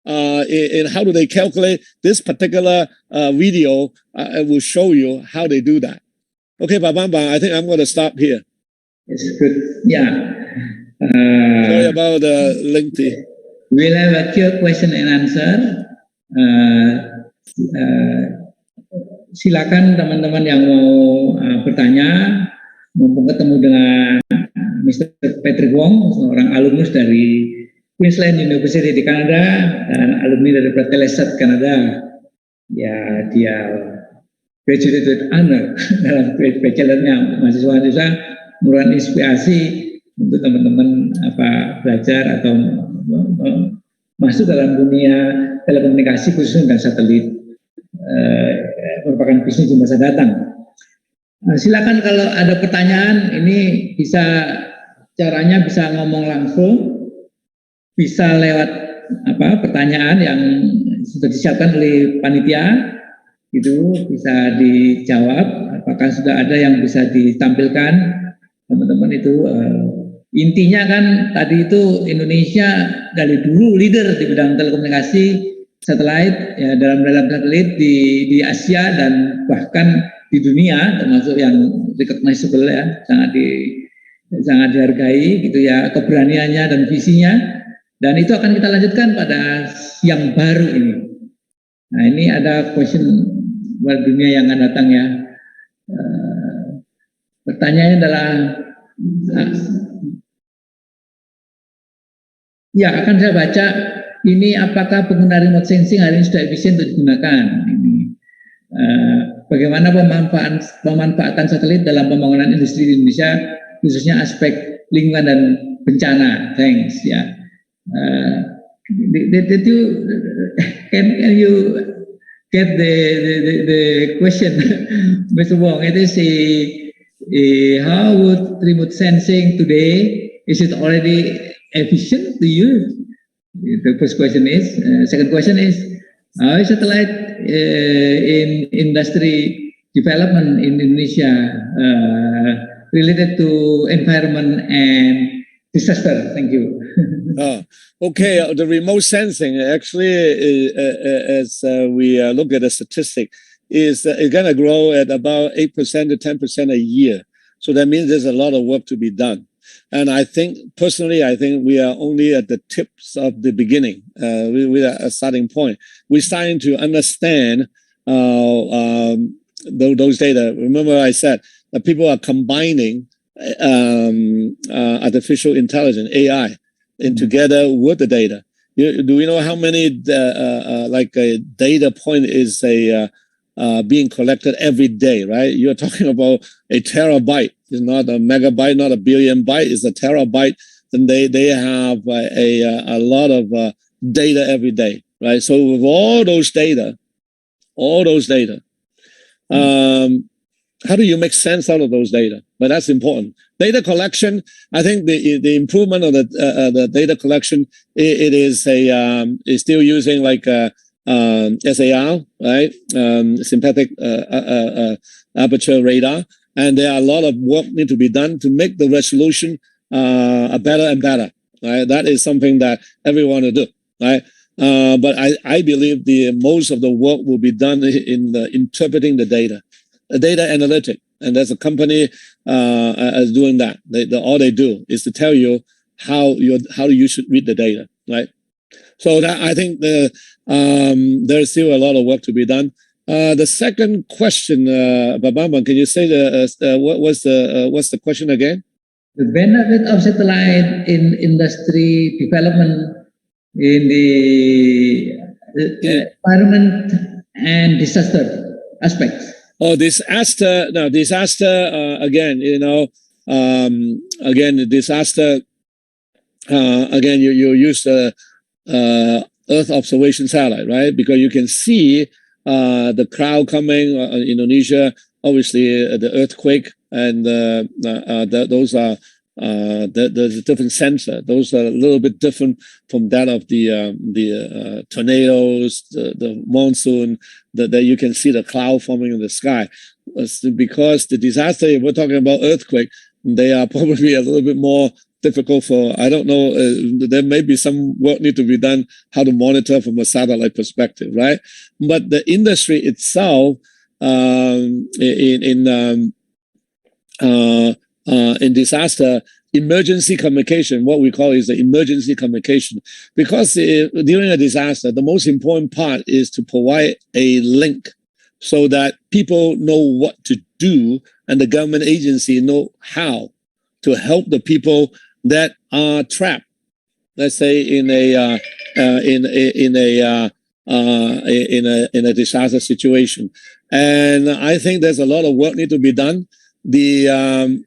in how do they calculate this particular video. I will show you how they do that. Okay, Babamba, I think I'm going to stop here. It's good. Yeah. Sorry about the lengthy. We'll have a quick question and answer. Silakan teman-teman yang mau bertanya, mumpung ketemu dengan Mr. Patrick Wong, seorang alumnus dari Queensland University di Kanada dan alumni dari Telesat Kanada. Ya, dia graduate with honor dalam bachelornya. Mahasiswa-mahasiswa merupakan inspirasi untuk teman-teman belajar atau masuk dalam dunia telekomunikasi khususnya dan satelit, merupakan bisnis di masa datang. Silakan kalau ada pertanyaan, ini caranya bisa ngomong langsung, bisa lewat pertanyaan yang sudah disiapkan oleh panitia, gitu bisa dijawab. Apakah sudah ada yang bisa ditampilkan, teman-teman itu? Intinya kan tadi itu Indonesia dari dulu leader di bidang telekomunikasi satelit, ya, dalam satelit di Asia dan bahkan di dunia, termasuk yang recognizable, ya, sangat dihargai gitu ya, keberaniannya dan visinya, dan itu akan kita lanjutkan pada yang baru ini. Nah, ini ada question buat dunia yang akan datang, ya. Pertanyaannya adalah Ya, akan saya baca ini apakah pengguna remote sensing hari ini sudah efisien untuk digunakan. Ini, bagaimana pemanfaatan satelit dalam pembangunan industri di Indonesia, khususnya aspek lingkungan dan bencana. Thanks. Ya. Did you can you get the question, Mr. Wong? It is how would remote sensing today, is it already efficient to use? The first question is. Second question is, how is satellite in industry development in Indonesia related to environment and disaster? Thank you. Okay, the remote sensing actually, as we look at the statistic, is going to grow at about 8% to 10% a year. So that means there's a lot of work to be done. And I think, personally, I think we are only at the tips of the beginning. We are a starting point. We're starting to understand those data. Remember I said that people are combining artificial intelligence, AI, and together with the data. Do we know how many like a data point is being collected every day, right? You're talking about a terabyte. It's not a megabyte, not a billion byte. It's a terabyte. And they have a lot of data every day, right? So with all those data, how do you make sense out of those data? But that's important. Data collection, I think the improvement of the data collection, it is still using like SAR, right? Synthetic aperture radar, and there are a lot of work need to be done to make the resolution better and better. Right? That is something that everyone will do, right? But I believe most of the work will be done in interpreting the data analytic, and there's a company is doing that. All they do is to tell you how you should read the data, right? So that, I think there's still a lot of work to be done. The second question, Babamba, can you say what's the question again? The benefit of satellite in industry development in the environment and disaster aspects. Oh, disaster! No, disaster. Again, disaster. Again, you use Earth observation satellite, right? Because you can see the crowd coming. Indonesia, obviously, the earthquake, and those are there's a different sensor. Those are a little bit different from that of the tornadoes, the monsoon. That you can see the cloud forming in the sky. Because the disaster, if we're talking about earthquake, they are probably a little bit more difficult for, I don't know, there may be some work need to be done how to monitor from a satellite perspective, right? But the industry itself in disaster, emergency communication, what we call is the emergency communication. Because during a disaster, the most important part is to provide a link so that people know what to do and the government agency know how to help the people that are trapped, let's say in a disaster situation. And I think there's a lot of work need to be done. In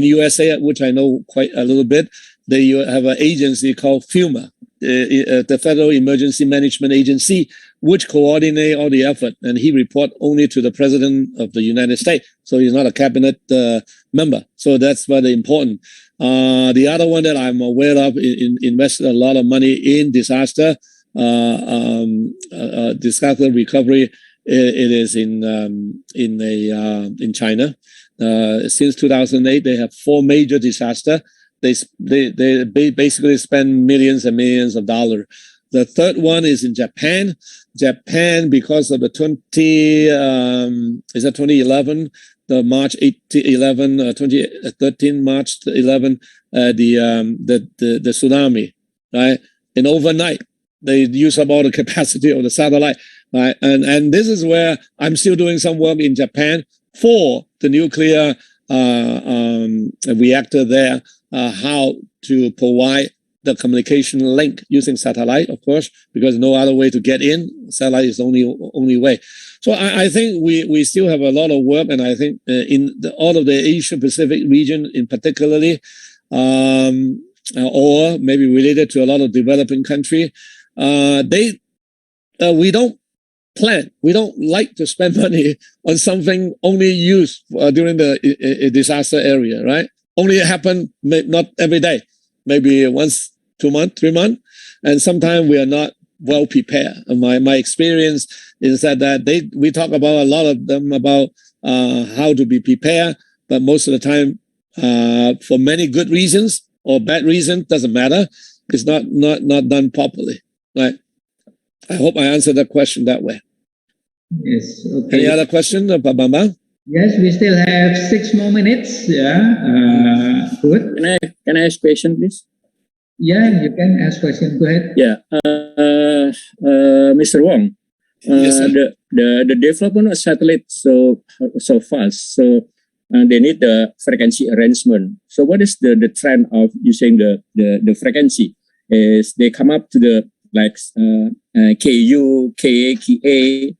USA, which I know quite a little bit, they have an agency called FEMA, the Federal Emergency Management Agency, which coordinate all the effort, and he report only to the President of the United States. So he's not a cabinet member. So that's very important. The other one that I'm aware of invested a lot of money in disaster recovery. It is in China. Since 2008, they have 4 major disasters. They basically spend millions and millions of dollars. The third one is in Japan. Japan, because of the 2011, the March 2013, March 11, the tsunami, right? And overnight, they use up all the capacity of the satellite, right? And this is where I'm still doing some work in Japan for the nuclear reactor there, how to provide the communication link using satellite, of course, because no other way to get in. Satellite is the only way. So I think we still have a lot of work, and I think in all of the Asia Pacific region, in particularly, or maybe related to a lot of developing country, we don't plan. We don't like to spend money on something only used during the disaster area, right? Only happen not every day, maybe once, 2 months, 3 months, and sometimes we are not well prepared. And my experience is that we talk about a lot of them about how to be prepared, but most of the time, for many good reasons or bad reasons, doesn't matter. It's not done properly, right? I hope I answered that question that way. Yes. Okay. Any other question, Bamba? Yes, we still have 6 more minutes. Yeah. Good. Can I ask question, please? Yeah, you can ask question. Go ahead. Yeah. Mr. Wong. Yes, sir. The development of satellites so fast. So they need the frequency arrangement. So what is the trend of using the frequency? Is they come up to the like KU, KA, KA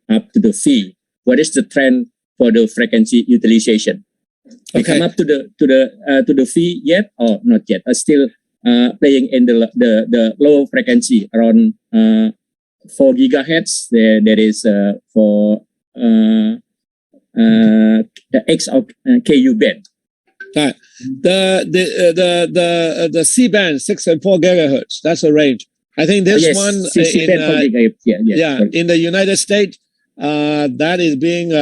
up to the phi. What is the trend for the frequency utilization? They come up to the phi yet or not yet? Are still playing in the low frequency around 4 gigahertz. There is for the X of KU band. Right. The C band 6.4 gigahertz. That's the range. I think this yes, one C-band 4 gigahertz. Yeah, in the United States, that is being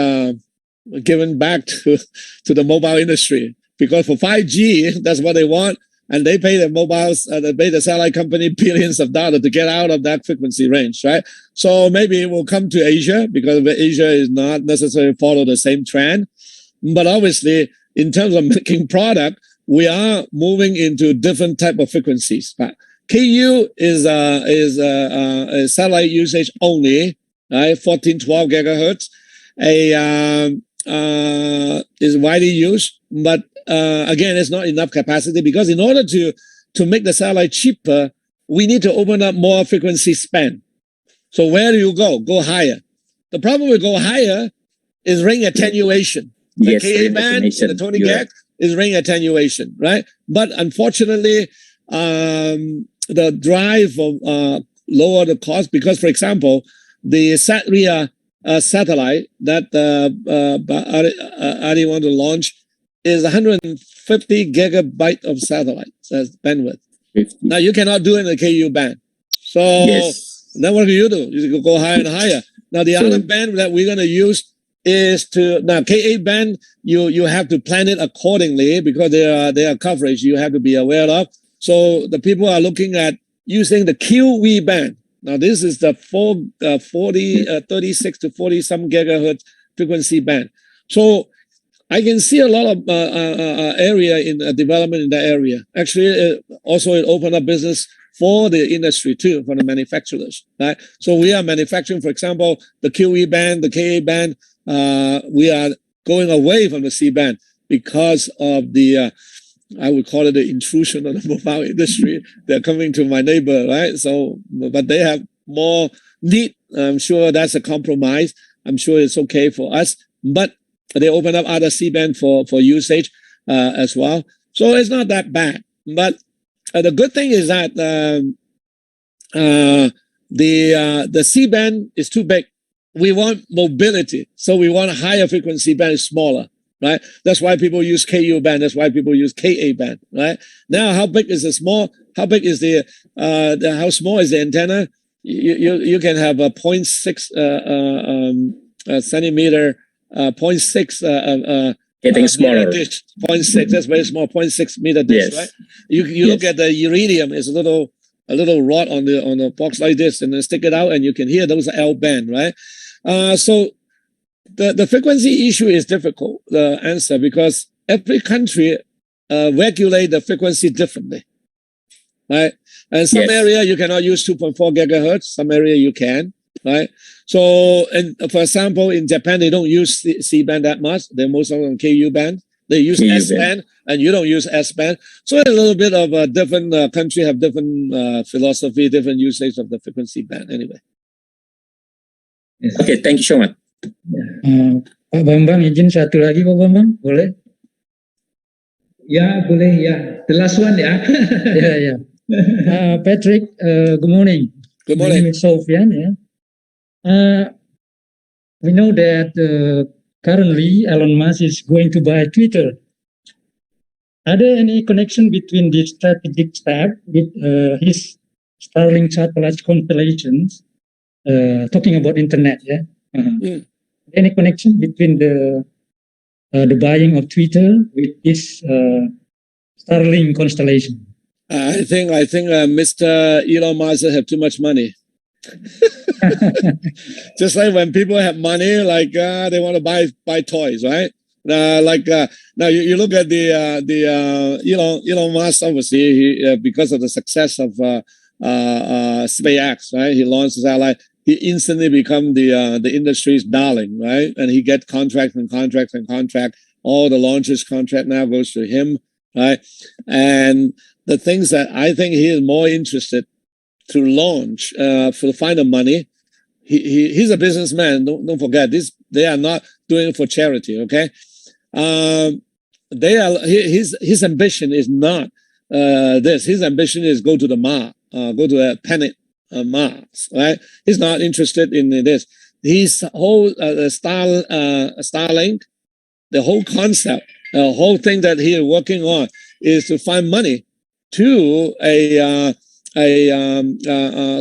given back to the mobile industry, because for 5G, that's what they want, and they pay the mobiles, they pay the satellite company billions of dollars to get out of that frequency range, right? So maybe it will come to Asia, because Asia is not necessarily follow the same trend, but obviously, in terms of making product, we are moving into different type of frequencies. KU is satellite usage only, right? 14, 12 gigahertz. Is widely used, but again, it's not enough capacity, because in order to make the satellite cheaper, we need to open up more frequency span. So where do you go? Go higher. The problem with go higher is ring attenuation. The Yes, KA band, the 20 gig is ring attenuation, right? But unfortunately, the drive of lower the cost, because, for example, the SATRIA satellite that Adi want to launch is 150 gigabyte of satellite bandwidth. 50. Now you cannot do it in the KU band. So then what do? You go higher and higher. Now the other band that we're going to use is now KA band, you have to plan it accordingly, because there are coverage you have to be aware of. So the people are looking at using the QV band. Now this is the 36 to 40 some gigahertz frequency band. So I can see a lot of area in development in that area. Actually, also it opened up business for the industry too, for the manufacturers, right? So we are manufacturing, for example, the QE band, the KA band. We are going away from the C band because of the, I would call it the intrusion of the mobile industry. They're coming to my neighbor, right? So, but they have more need. I'm sure that's a compromise. I'm sure it's okay for us, but they open up other C band for usage as well. So it's not that bad. But the good thing is that the C band is too big. We want mobility, so we want a higher frequency band, smaller, right? That's why people use KU band. That's why people use KA band, right? Now, how big is the small? How big is how small is the antenna? You can have a 0.6 centimeter, 0.6 getting smaller. Dish, 0.6. That's very small. 0.6 meter dish, right? You look at the iridium. It's a little rod on the box like this, and then stick it out, and you can hear those L band, right? So the frequency issue is difficult to answer, because every country regulate the frequency differently, right? And some area you cannot use 2.4 gigahertz. Some area you can. right? So, and for example, in Japan, they don't use C-band that much. They're most of them KU band. They use S-band, and you don't use S-band. So a little bit of a different country have different philosophy, different usage of the frequency band anyway. Yes. Okay, thank you so much. Pak Bambang, izin satu lagi Pak Bambang, boleh? Ya, boleh ya. The last one ya. Yeah. Patrick, good morning. Good My morning. name is Sofian. Yeah. We know that currently Elon Musk is going to buy Twitter. Are there any connection between this strategic step with his Starlink satellite constellations? Talking about internet, yeah. Any connection between the buying of Twitter with this Starlink constellation? I think Mr. Elon Musk have too much money. Just like when people have money, like they want to buy toys, right? Now you look at the Elon Musk, obviously he, because of the success of SpaceX, right? He launched the satellite. He instantly become the industry's darling, right? And he get contract. All the launches contract now goes to him, right? And the things that I think he is more interested to launch to find the money. He's a businessman. Don't forget this. They are not doing it for charity. Okay, his ambition is not this. His ambition is go to the Mars, go to a planet Mars. Right? He's not interested in this. His whole Starlink, the whole concept, the whole thing that he is working on is to find money to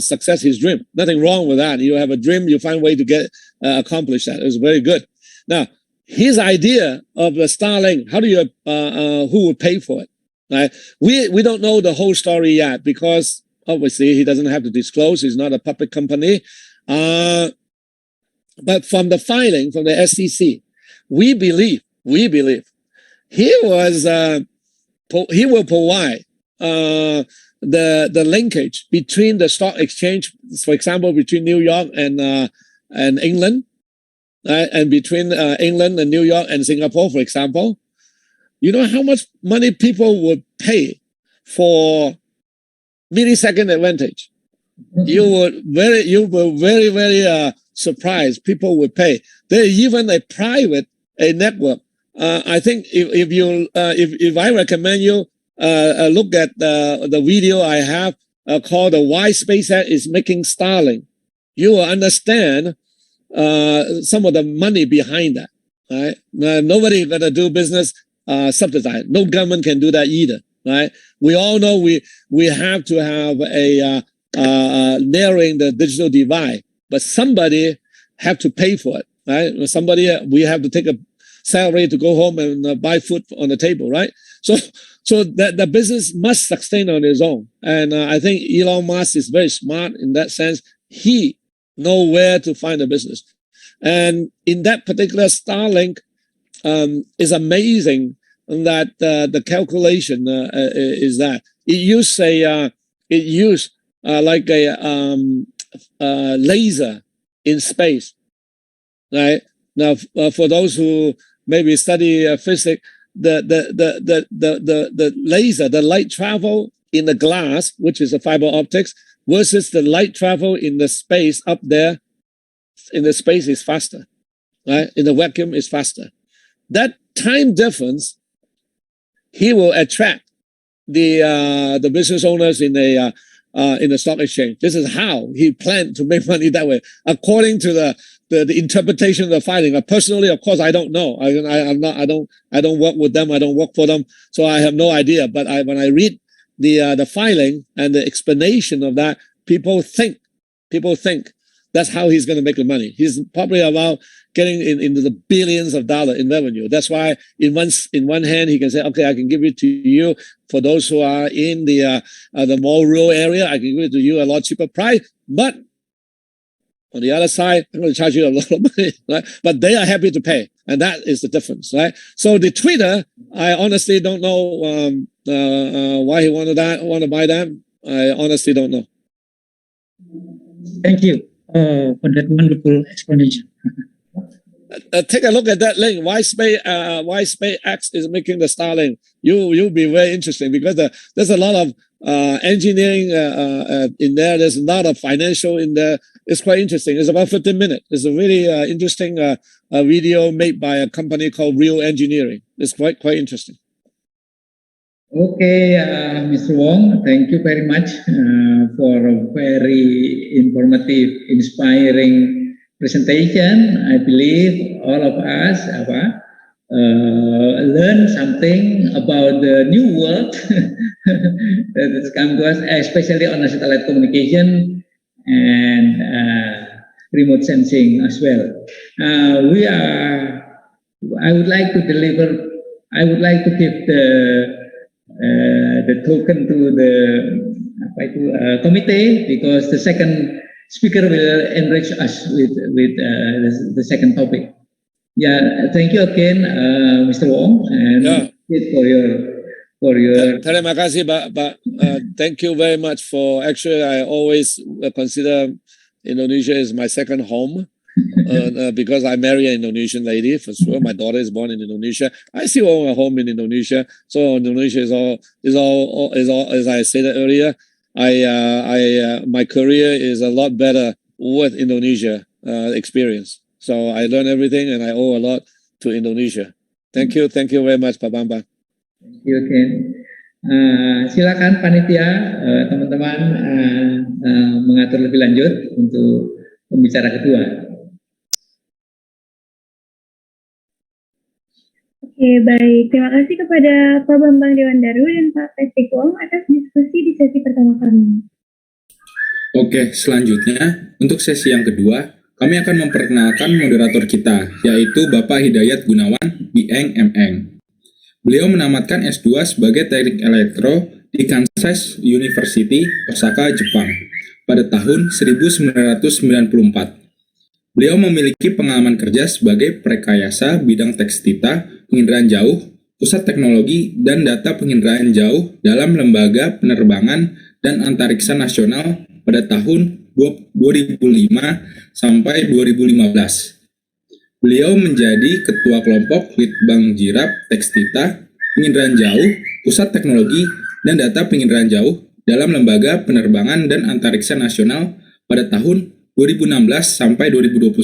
success his dream. Nothing wrong with that. You have a dream, you find a way to get accomplish that. It's very good. Now, his idea of the Starlink, how do you who will pay for it? Right? We don't know the whole story yet because obviously he doesn't have to disclose. He's not a public company. But from the filing from the SEC, we believe he will provide the linkage between the stock exchange, for example, between New York and England, and between England and New York and Singapore, for example. You know how much money people would pay for millisecond advantage? You were very surprised. People would pay. There even a private network. I think if I recommend you look at the video I have called "Why SpaceX is Making Starlink," you will understand some of the money behind that. Right? Nobody gonna do business subsidized. No government can do that either. Right? We all know we have to have a narrowing the digital divide, but somebody have to pay for it. Right? Somebody we have to take a salary to go home and buy food on the table. Right? So that the business must sustain on its own. And I think Elon Musk is very smart in that sense. He knows where to find the business. And in that particular Starlink, is amazing that the calculation is that it used like a laser in space. Right? Now, for those who maybe study physics, the laser, the light travel in the glass, which is a fiber optics, versus the light travel in the space up there, in the space is faster, right? In the vacuum is faster. That time difference, he will attract the business owners in the stock exchange. This is how he planned to make money that way, according to the interpretation of the filing. Personally, of course, I don't know. I don't work with them. I don't work for them, so I have no idea. But when I read the filing and the explanation of that, people think that's how he's going to make the money. He's probably about getting into the billions of dollars in revenue. That's why in one hand he can say, okay, I can give it to you for those who are in the more rural area. I can give it to you a lot cheaper price, but on the other side, I'm going to charge you a lot of money, right? But they are happy to pay, and that is the difference, right? So the Twitter, I honestly don't know why he want to buy them. I honestly don't know. Thank you. for that wonderful explanation. Take a look at that link. Why SpaceX is making the Starlink? You'll be very interesting because there's a lot of engineering in there. There's a lot of financial in there. It's quite interesting. It's about 15 minutes. It's a really interesting video made by a company called Real Engineering. It's quite interesting. Okay, Mr. Wong, thank you very much for a very informative, inspiring presentation. I believe all of us learn something about the new world that has come to us, especially on the satellite communication and remote sensing as well. I would like to give the token to the committee, because the second speaker will enrich us with the second topic. Yeah, thank you again, Mr. Wong, and for your. Terima kasih, but thank you very much for. Actually, I always consider Indonesia is my second home. Because I marry an Indonesian lady, for sure. My daughter is born in Indonesia. I still own a home in Indonesia. So Indonesia is all as I said earlier. My career is a lot better with Indonesia experience. So I learn everything, and I owe a lot to Indonesia. Thank you very much, Pak Bambang. Thank you again. Silakan panitia, teman-teman mengatur lebih lanjut untuk pembicara kedua. Oke, baik. Terima kasih kepada Pak Bambang Dewandaru dan Pak Patrick Wong atas diskusi di sesi pertama kami. Oke, selanjutnya untuk sesi yang kedua, kami akan memperkenalkan moderator kita, yaitu Bapak Hidayat Gunawan, BEng MN. Beliau menamatkan S2 sebagai Teknik Elektro di Kansai University, Osaka, Jepang, pada tahun 1994. Beliau memiliki pengalaman kerja sebagai Prekayasa bidang tekstita, penginderaan jauh, pusat teknologi, dan data penginderaan jauh dalam Lembaga Penerbangan dan Antariksa Nasional pada tahun 2005 sampai 2015. Beliau menjadi Ketua Kelompok Litbang Jirap Tekstita, penginderaan jauh, pusat teknologi, dan data penginderaan jauh dalam Lembaga Penerbangan dan Antariksa Nasional pada tahun 2016 sampai 2021.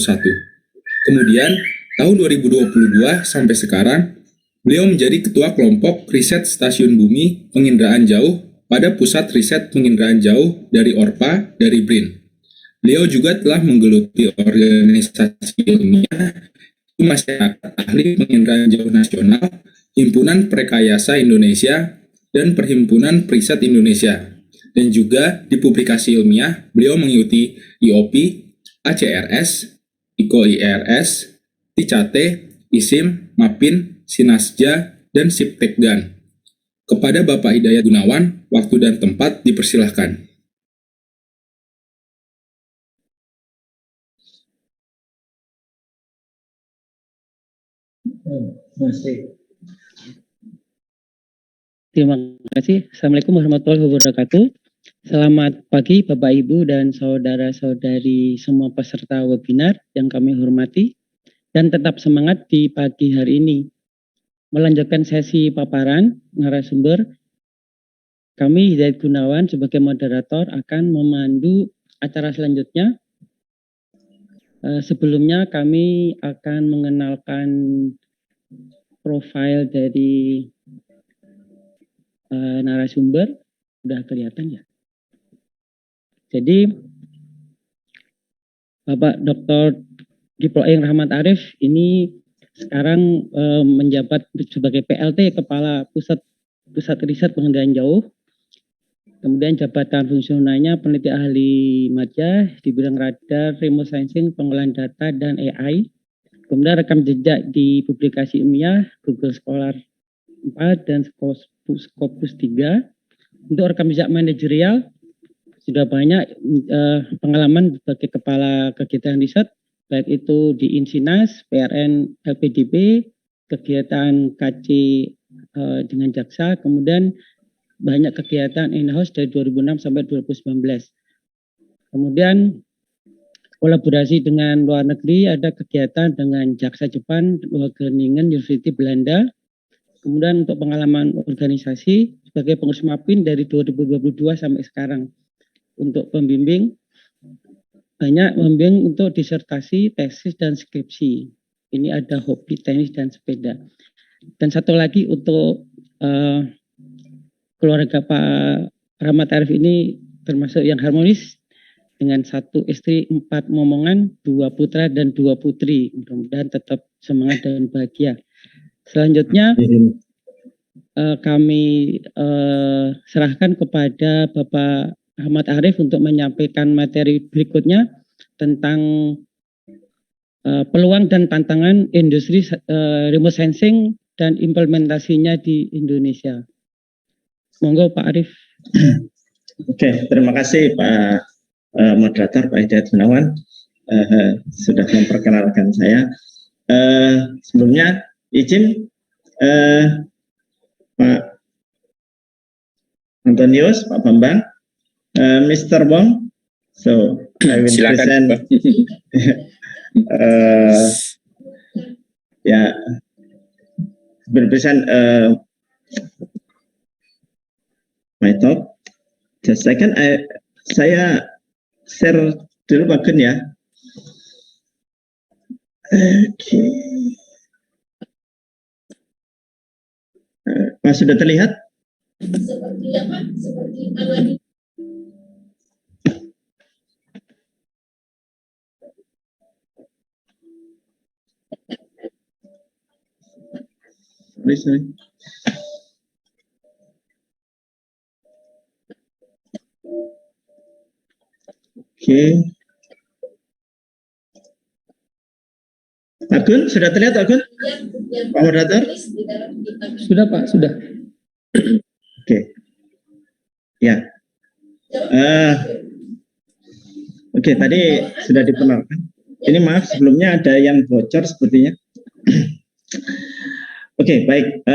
Kemudian, tahun 2022 sampai sekarang, beliau menjadi Ketua Kelompok Riset Stasiun Bumi Penginderaan Jauh pada Pusat Riset Penginderaan Jauh dari ORPA dari BRIN. Beliau juga telah menggeluti organisasi ilmiah Masyarakat Ahli Penginderaan Jauh Nasional, Himpunan Prekayasa Indonesia, dan Perhimpunan Periset Indonesia. Dan juga di publikasi ilmiah, beliau mengikuti IOP, ACRS, IKO-IRS, TICATE, ISIM, MAPIN, SINASJA, dan SIPTEKGAN. Kepada Bapak Hidayat Gunawan, waktu dan tempat dipersilahkan. Terima kasih. Assalamualaikum warahmatullahi wabarakatuh. Selamat pagi Bapak Ibu dan saudara-saudari semua peserta webinar yang kami hormati, dan tetap semangat di pagi hari ini. Melanjutkan sesi paparan narasumber, kami Hidayat Gunawan sebagai moderator akan memandu acara selanjutnya. Sebelumnya kami akan mengenalkan profil dari narasumber. Sudah kelihatan ya. Jadi Bapak Dr. Diploeng Rahmat Arif ini sekarang menjabat sebagai PLT Kepala Pusat Riset Pengendalian Jauh. Kemudian jabatan fungsionalnya peneliti ahli madya di bidang radar, remote sensing, pengolahan data, dan AI. Kemudian rekam jejak di publikasi ilmiah, Google Scholar 4 dan Scopus 3. Untuk rekam jejak manajerial, sudah banyak pengalaman sebagai kepala kegiatan riset, baik itu di Insinas, PRN, LPDP, kegiatan KC dengan jaksa, kemudian banyak kegiatan in-house dari 2006 sampai 2019. Kemudian kolaborasi dengan luar negeri, ada kegiatan dengan Jaksa Jepang, Wageningen, University Belanda. Kemudian untuk pengalaman organisasi sebagai pengurus MAPIN dari 2022 sampai sekarang. Untuk pembimbing, banyak membimbing untuk disertasi, tesis, dan skripsi. Ini ada hobi, tenis, dan sepeda. Dan satu lagi untuk keluarga Pak Rahmat Arif ini termasuk yang harmonis dengan 1 istri, 4 momongan, 2 putra dan 2 putri. Mudah-mudahan tetap semangat dan bahagia. Selanjutnya kami serahkan kepada Bapak Ahmad Arif untuk menyampaikan materi berikutnya tentang peluang dan tantangan industri remote sensing dan implementasinya di Indonesia. Monggo Pak Arif. Oke, terima kasih Pak moderator Pak Hidayat Gunawan sudah memperkenalkan saya. Sebelumnya izin Pak Antonius, Pak Bambang, Mr. Wong, so I will Silakan, present present my talk. Just second, saya share dulu Pak Gun ya. Oke. Mas sudah terlihat? Seperti apa? Seperti alami. Sorry. Oke. Pak Gun, sudah terlihat Pak Gun? Pak moderator? Sudah Pak, sudah. Oke. Ya. Oke, tadi sudah diperkenalkan. Ini maaf sebelumnya ada yang bocor sepertinya. Oke, baik.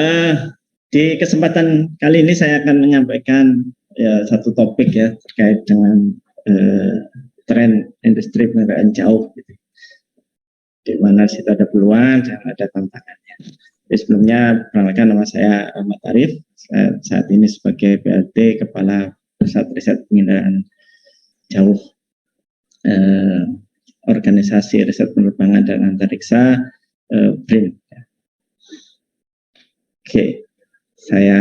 Di kesempatan kali ini saya akan menyampaikan satu topik ya terkait dengan tren industri penerbangan jauh, gitu. Di mana situ ada peluang dan ada tantangannya. Jadi sebelumnya perkenalkan, nama saya Ahmad Arif. Saya saat ini sebagai PLT Kepala Pusat Riset Penginderaan Jauh Organisasi Riset Penerbangan dan Antariksa BRIN. Oke, saya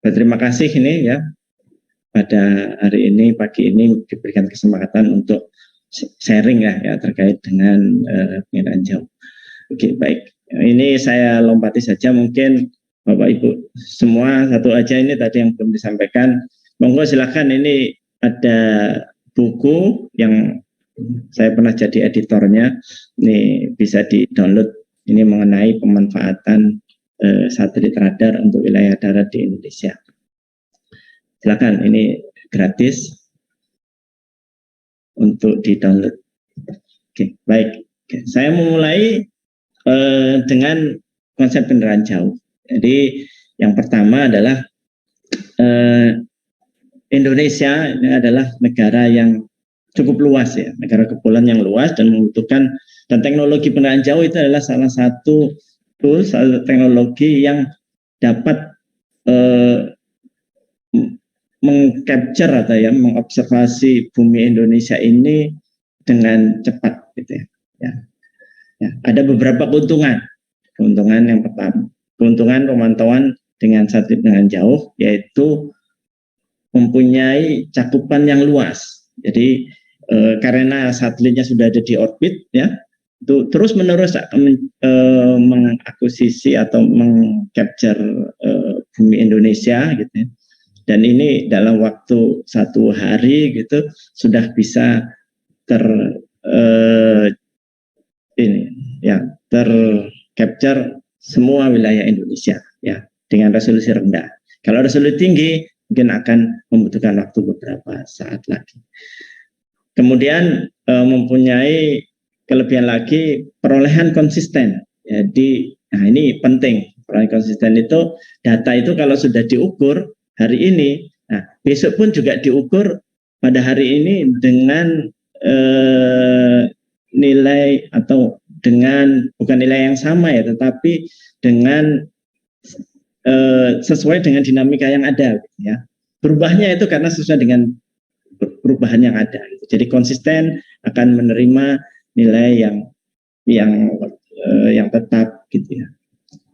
berterima kasih ini ya pada hari ini, pagi ini diberikan kesempatan untuk sharing ya terkait dengan penginderaan jauh. Oke, baik. Ini saya lompati saja, mungkin Bapak Ibu semua satu aja ini tadi yang belum disampaikan. Monggo silakan, ini ada buku yang saya pernah jadi editornya. Ini bisa di-download. Ini mengenai pemanfaatan satelit radar untuk wilayah darat di Indonesia. Silakan, ini gratis untuk di-download. Oke, baik. Oke, saya memulai dengan konsep penerbangan jauh. Jadi yang pertama adalah Indonesia ini adalah negara yang cukup luas ya, negara kepulauan yang luas dan membutuhkan, dan teknologi penerbangan jauh itu adalah salah satu tools atau teknologi yang dapat mengcapture atau ya mengobservasi bumi Indonesia ini dengan cepat gitu ya. Ya, ada beberapa keuntungan. Keuntungan yang pertama, keuntungan pemantauan dengan satelit dengan jauh, yaitu mempunyai cakupan yang luas. Jadi karena satelitnya sudah ada di orbit ya, itu terus menerus mengakuisisi atau mengcapture bumi Indonesia gitu ya. Dan ini dalam waktu 1 hari gitu sudah bisa tercapture semua wilayah Indonesia ya dengan resolusi rendah. Kalau resolusi tinggi mungkin akan membutuhkan waktu beberapa saat lagi. Kemudian mempunyai kelebihan lagi, perolehan konsisten. Jadi nah ini penting, perolehan konsisten itu, data itu kalau sudah diukur hari ini, nah besok pun juga diukur pada hari ini dengan nilai atau dengan bukan nilai yang sama ya, tetapi dengan sesuai dengan dinamika yang ada, ya. Berubahnya itu karena sesuai dengan perubahan yang ada. Jadi konsisten akan menerima nilai yang tetap, gitu ya.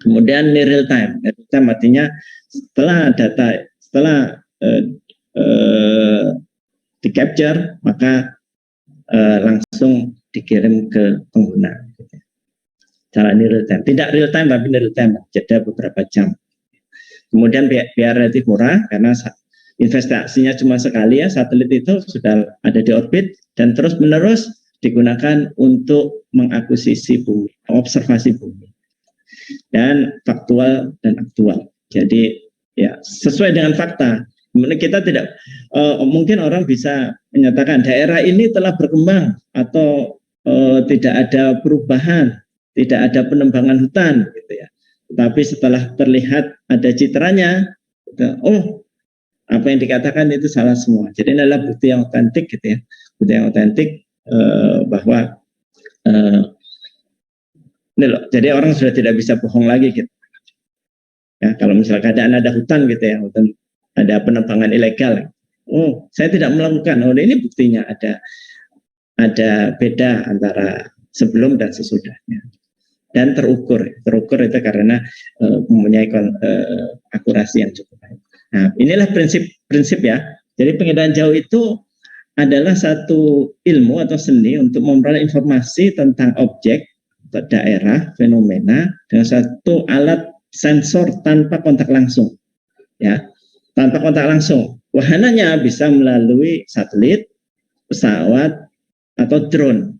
Kemudian real time artinya setelah di capture maka langsung dikirim ke pengguna. Cara ini real time, tidak real time tapi real time, jeda beberapa jam. Kemudian biar relatif murah karena investasinya cuma sekali ya, satelit itu sudah ada di orbit dan terus menerus digunakan untuk mengakuisisi bumi, observasi bumi, dan faktual dan aktual. Jadi ya sesuai dengan fakta. Kita tidak mungkin orang bisa menyatakan daerah ini telah berkembang atau tidak ada perubahan, tidak ada penembangan hutan, gitu ya. Tapi setelah terlihat ada citranya, oh apa yang dikatakan itu salah semua. Jadi ini adalah bukti yang otentik, gitu ya. Bukti yang otentik bahwa ini loh. Jadi orang sudah tidak bisa bohong lagi, gitu. Ya, kalau misalnya keadaan ada hutan, gitu ya, hutan ada penembangan ilegal. Oh, saya tidak melakukan. Oh, ini buktinya ada beda antara sebelum dan sesudahnya. Dan terukur itu karena mempunyai akurasi yang cukup baik. Nah, inilah prinsip ya. Jadi penginderaan jauh itu adalah satu ilmu atau seni untuk memperoleh informasi tentang objek, daerah, fenomena dengan satu alat sensor tanpa kontak langsung, ya, tanpa kontak langsung. Wahananya bisa melalui satelit, pesawat, atau drone.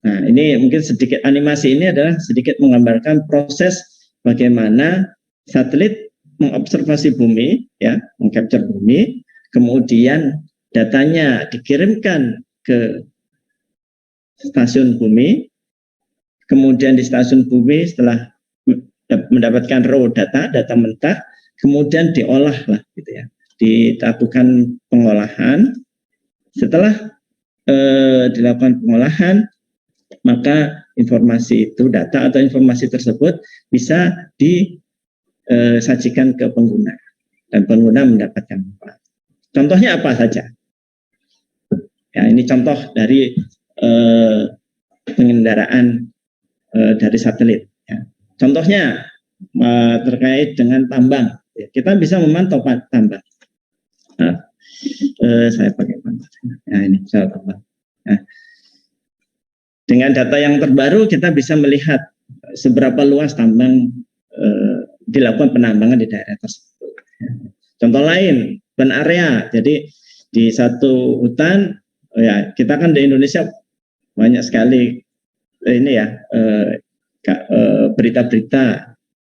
Nah, ini mungkin sedikit animasi ini adalah sedikit menggambarkan proses bagaimana satelit mengobservasi bumi, ya, mengcapture bumi, kemudian datanya dikirimkan ke stasiun bumi, kemudian di stasiun bumi setelah mendapatkan raw data mentah, kemudian diolah lah, gitu ya, dilakukan pengolahan. Setelah dilakukan pengolahan, maka informasi itu, data atau informasi tersebut bisa disajikan ke pengguna dan pengguna mendapatkan manfaat. Contohnya apa saja? Ya, ini contoh dari pengendaraan dari satelit. Ya. Contohnya terkait dengan tambang. Ya, kita bisa memantau tambang. Nah, saya pakai tambang. Nah, ini saya tambang. Nah, dengan data yang terbaru kita bisa melihat seberapa luas tambang dilakukan penambangan di daerah tersebut. Contoh lain, ban area. Jadi di satu hutan, ya kita kan di Indonesia banyak sekali ini ya berita-berita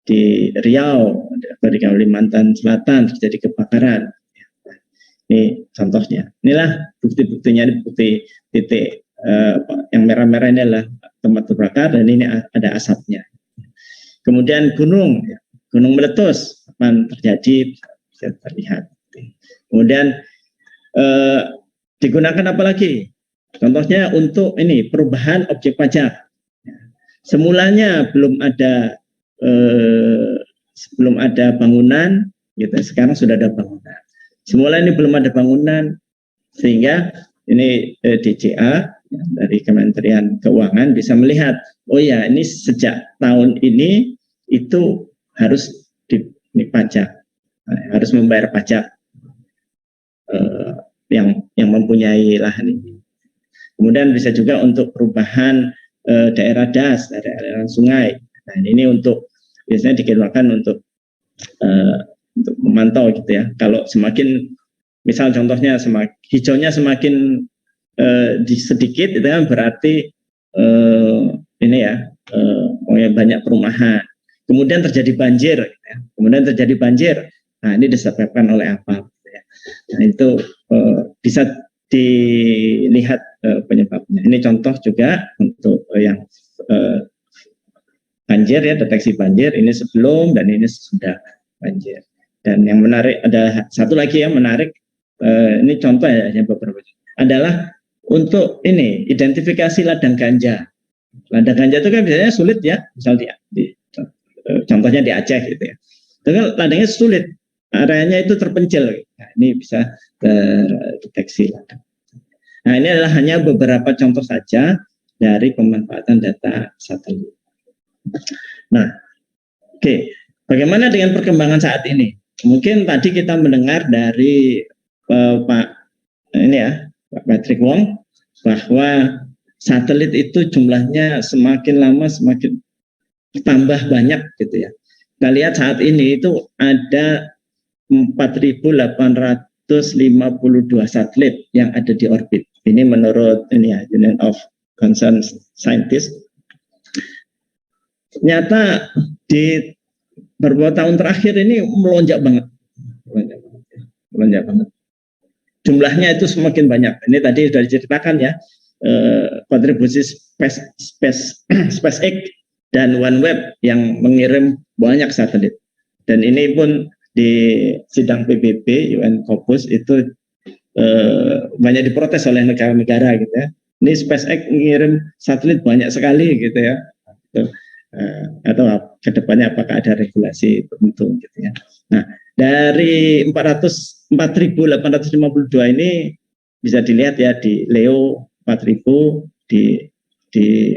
di Riau, di Kalimantan Selatan terjadi kebakaran. Ini contohnya. Inilah bukti-buktinya, ini bukti titik. Yang merah-merah ini adalah tempat terbakar dan ini ada asapnya. Kemudian gunung meletus, kapan terjadi bisa terlihat. Kemudian digunakan apa lagi? Contohnya untuk ini perubahan objek pajak. Semulanya belum ada bangunan, gitu. Sekarang sudah ada bangunan. Semula ini belum ada bangunan, sehingga ini DJA dari Kementerian Keuangan bisa melihat, oh ya ini sejak tahun ini itu harus dipajak, harus membayar pajak yang mempunyai lahan ini. Kemudian bisa juga untuk perubahan daerah das, daerah sungai. Nah ini untuk biasanya dikeluarkan untuk memantau, gitu ya. Kalau semakin, misal contohnya hijaunya semakin sedikit, itu kan berarti ini ya banyak perumahan. Kemudian terjadi banjir, gitu ya. Nah ini disebabkan oleh apa? Gitu ya. Nah itu bisa dilihat penyebabnya. Ini contoh juga untuk yang banjir ya, deteksi banjir. Ini sebelum dan ini sesudah banjir. Dan yang menarik, ada satu lagi yang menarik, ini contoh ya beberapa, adalah untuk ini identifikasi ladang ganja. Ladang ganja itu kan biasanya sulit ya, misalnya contohnya di Aceh gitu ya. Itu kan ladangnya sulit, areanya itu terpencil. Nah, ini bisa terdeteksi ladang. Nah, ini adalah hanya beberapa contoh saja dari pemanfaatan data satelit. Nah, oke, bagaimana dengan perkembangan saat ini? Mungkin tadi kita mendengar dari Pak Patrick Wong bahwa satelit itu jumlahnya semakin lama semakin tambah banyak gitu ya. Kita lihat saat ini itu ada 4.852 satelit yang ada di orbit. Ini menurut Union of Concerned Scientists. Ternyata di beberapa tahun terakhir ini melonjak banget. Jumlahnya itu semakin banyak. Ini tadi sudah diceritakan ya, kontribusi SpaceX dan OneWeb yang mengirim banyak satelit. Dan ini pun di sidang PBB UN Corpus itu banyak diprotes oleh negara-negara gitu ya. Ini SpaceX mengirim satelit banyak sekali gitu ya. Atau kedepannya apakah ada regulasi tertentu gitu ya. Nah, dari 4.852 ini bisa dilihat ya di Leo 4.000, di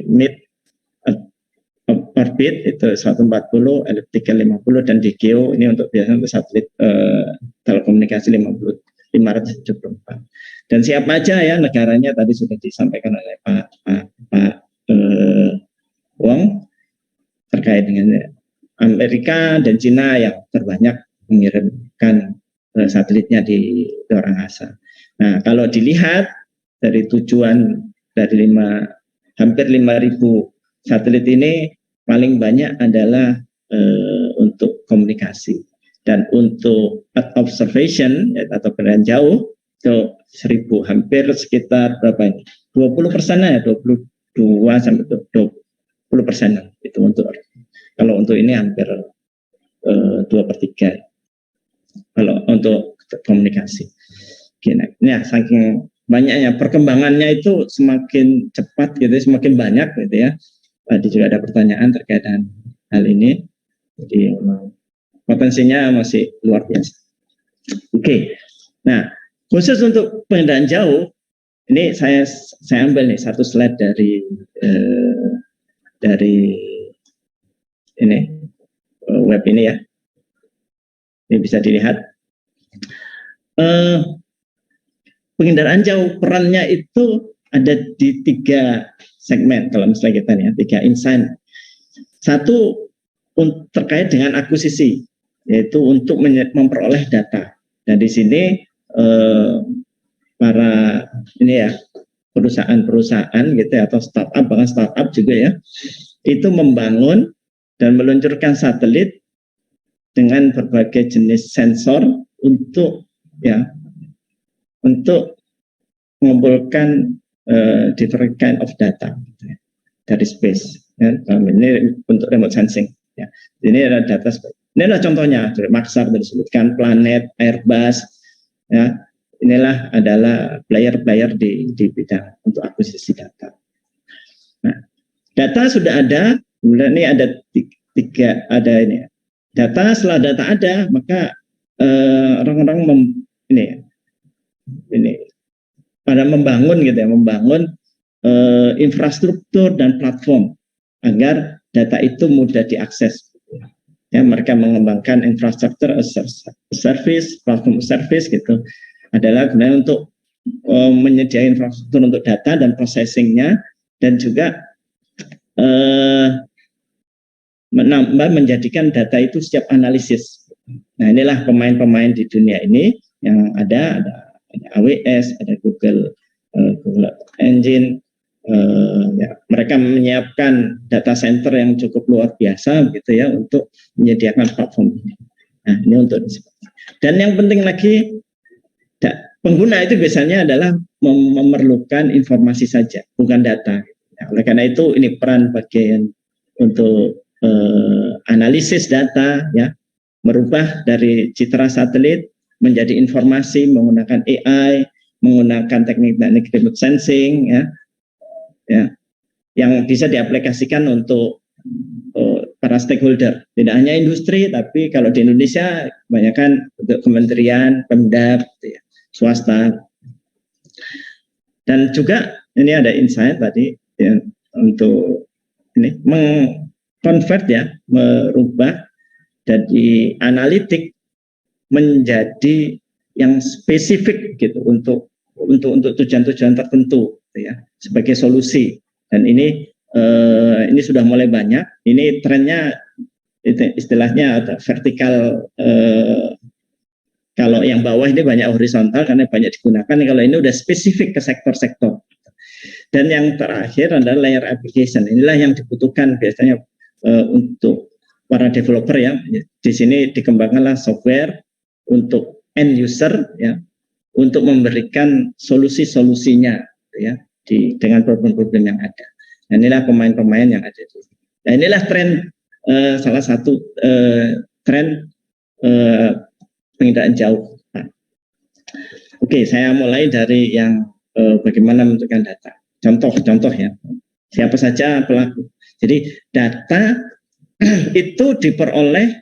mid orbit itu 140, elliptical 50, dan di geo ini untuk biasanya untuk satelit telekomunikasi 574. Dan siapa aja ya negaranya tadi sudah disampaikan oleh Pak Wong terkait dengan Amerika dan Cina yang terbanyak mengirimkan satelitnya di luar angkasa. Nah, kalau dilihat dari tujuan dari hampir 5.000 satelit ini paling banyak adalah untuk komunikasi, dan untuk Earth observation atau penilaian jauh itu 1.000, hampir sekitar berapa ini? 20% ya, 22 sampai 20% itu untuk, kalau untuk ini hampir 2/3 kalau untuk komunikasi. Nah, saking banyaknya perkembangannya itu semakin cepat gitu, semakin banyak gitu ya. Tadi juga ada pertanyaan terkait dengan hal ini. Jadi potensinya masih luar biasa. Oke. Nah, khusus untuk pengendalian jauh, ini saya ambil nih satu slide dari ini web ini ya. Ini bisa dilihat. Penginderaan jauh perannya itu ada di 3 segmen kalau misalnya kita nih ya, 3 insight. Satu terkait dengan akuisisi, yaitu untuk memperoleh data. Dan di sini para ini ya perusahaan-perusahaan gitu ya, atau startup, bahkan startup juga ya, itu membangun dan meluncurkan satelit dengan berbagai jenis sensor untuk mengumpulkan different kind of data gitu ya, dari space. Ya, ini untuk remote sensing. Ya. Ini adalah data. Ini adalah contohnya dari Maxar disebutkan, Planet, Airbus. Ya, inilah adalah player-player di bidang untuk akuisisi data. Nah, data sudah ada. Kemudian ini ada 3 ada ini. Data, setelah data ada, maka orang-orang ini pada membangun gitu ya, membangun infrastruktur dan platform agar data itu mudah diakses. Ya, mereka mengembangkan infrastruktur as a service, platform service gitu, adalah gunanya untuk menyediakan infrastruktur untuk data dan processingnya, dan juga menjadikan data itu siap analisis. Nah, inilah pemain-pemain di dunia ini yang ada AWS, ada Google Engine. Ya, mereka menyiapkan data center yang cukup luar biasa gitu ya untuk menyediakan platform ini. Nah, ini untuk dan yang penting lagi, pengguna itu biasanya adalah memerlukan informasi saja, bukan data. Ya, oleh karena itu ini peran bagian untuk analisis data ya, merubah dari citra satelit menjadi informasi menggunakan AI, menggunakan teknik-teknik remote sensing ya, yang bisa diaplikasikan untuk para stakeholder, tidak hanya industri, tapi kalau di Indonesia kebanyakan untuk kementerian, Pemda, gitu ya, swasta. Dan juga ini ada insight tadi ya, untuk ini mengkonvert ya, merubah dari analitik menjadi yang spesifik gitu untuk tujuan-tujuan tertentu gitu ya, sebagai solusi. Dan ini sudah mulai banyak. Ini trennya istilahnya ada vertikal, kalau yang bawah ini banyak horizontal karena banyak digunakan. Kalau ini udah spesifik ke sektor-sektor. Dan yang terakhir adalah layer application. Inilah yang dibutuhkan biasanya untuk para developer ya. Di sini dikembangkanlah software untuk end user ya, untuk memberikan solusi-solusinya ya, dengan problem-problem yang ada. Nah, inilah pemain-pemain yang ada di sini. Nah, inilah tren, salah satu tren penginderaan jauh. Nah, oke, saya mulai dari yang bagaimana menentukan data. Contoh ya, siapa saja pelaku. Jadi data itu diperoleh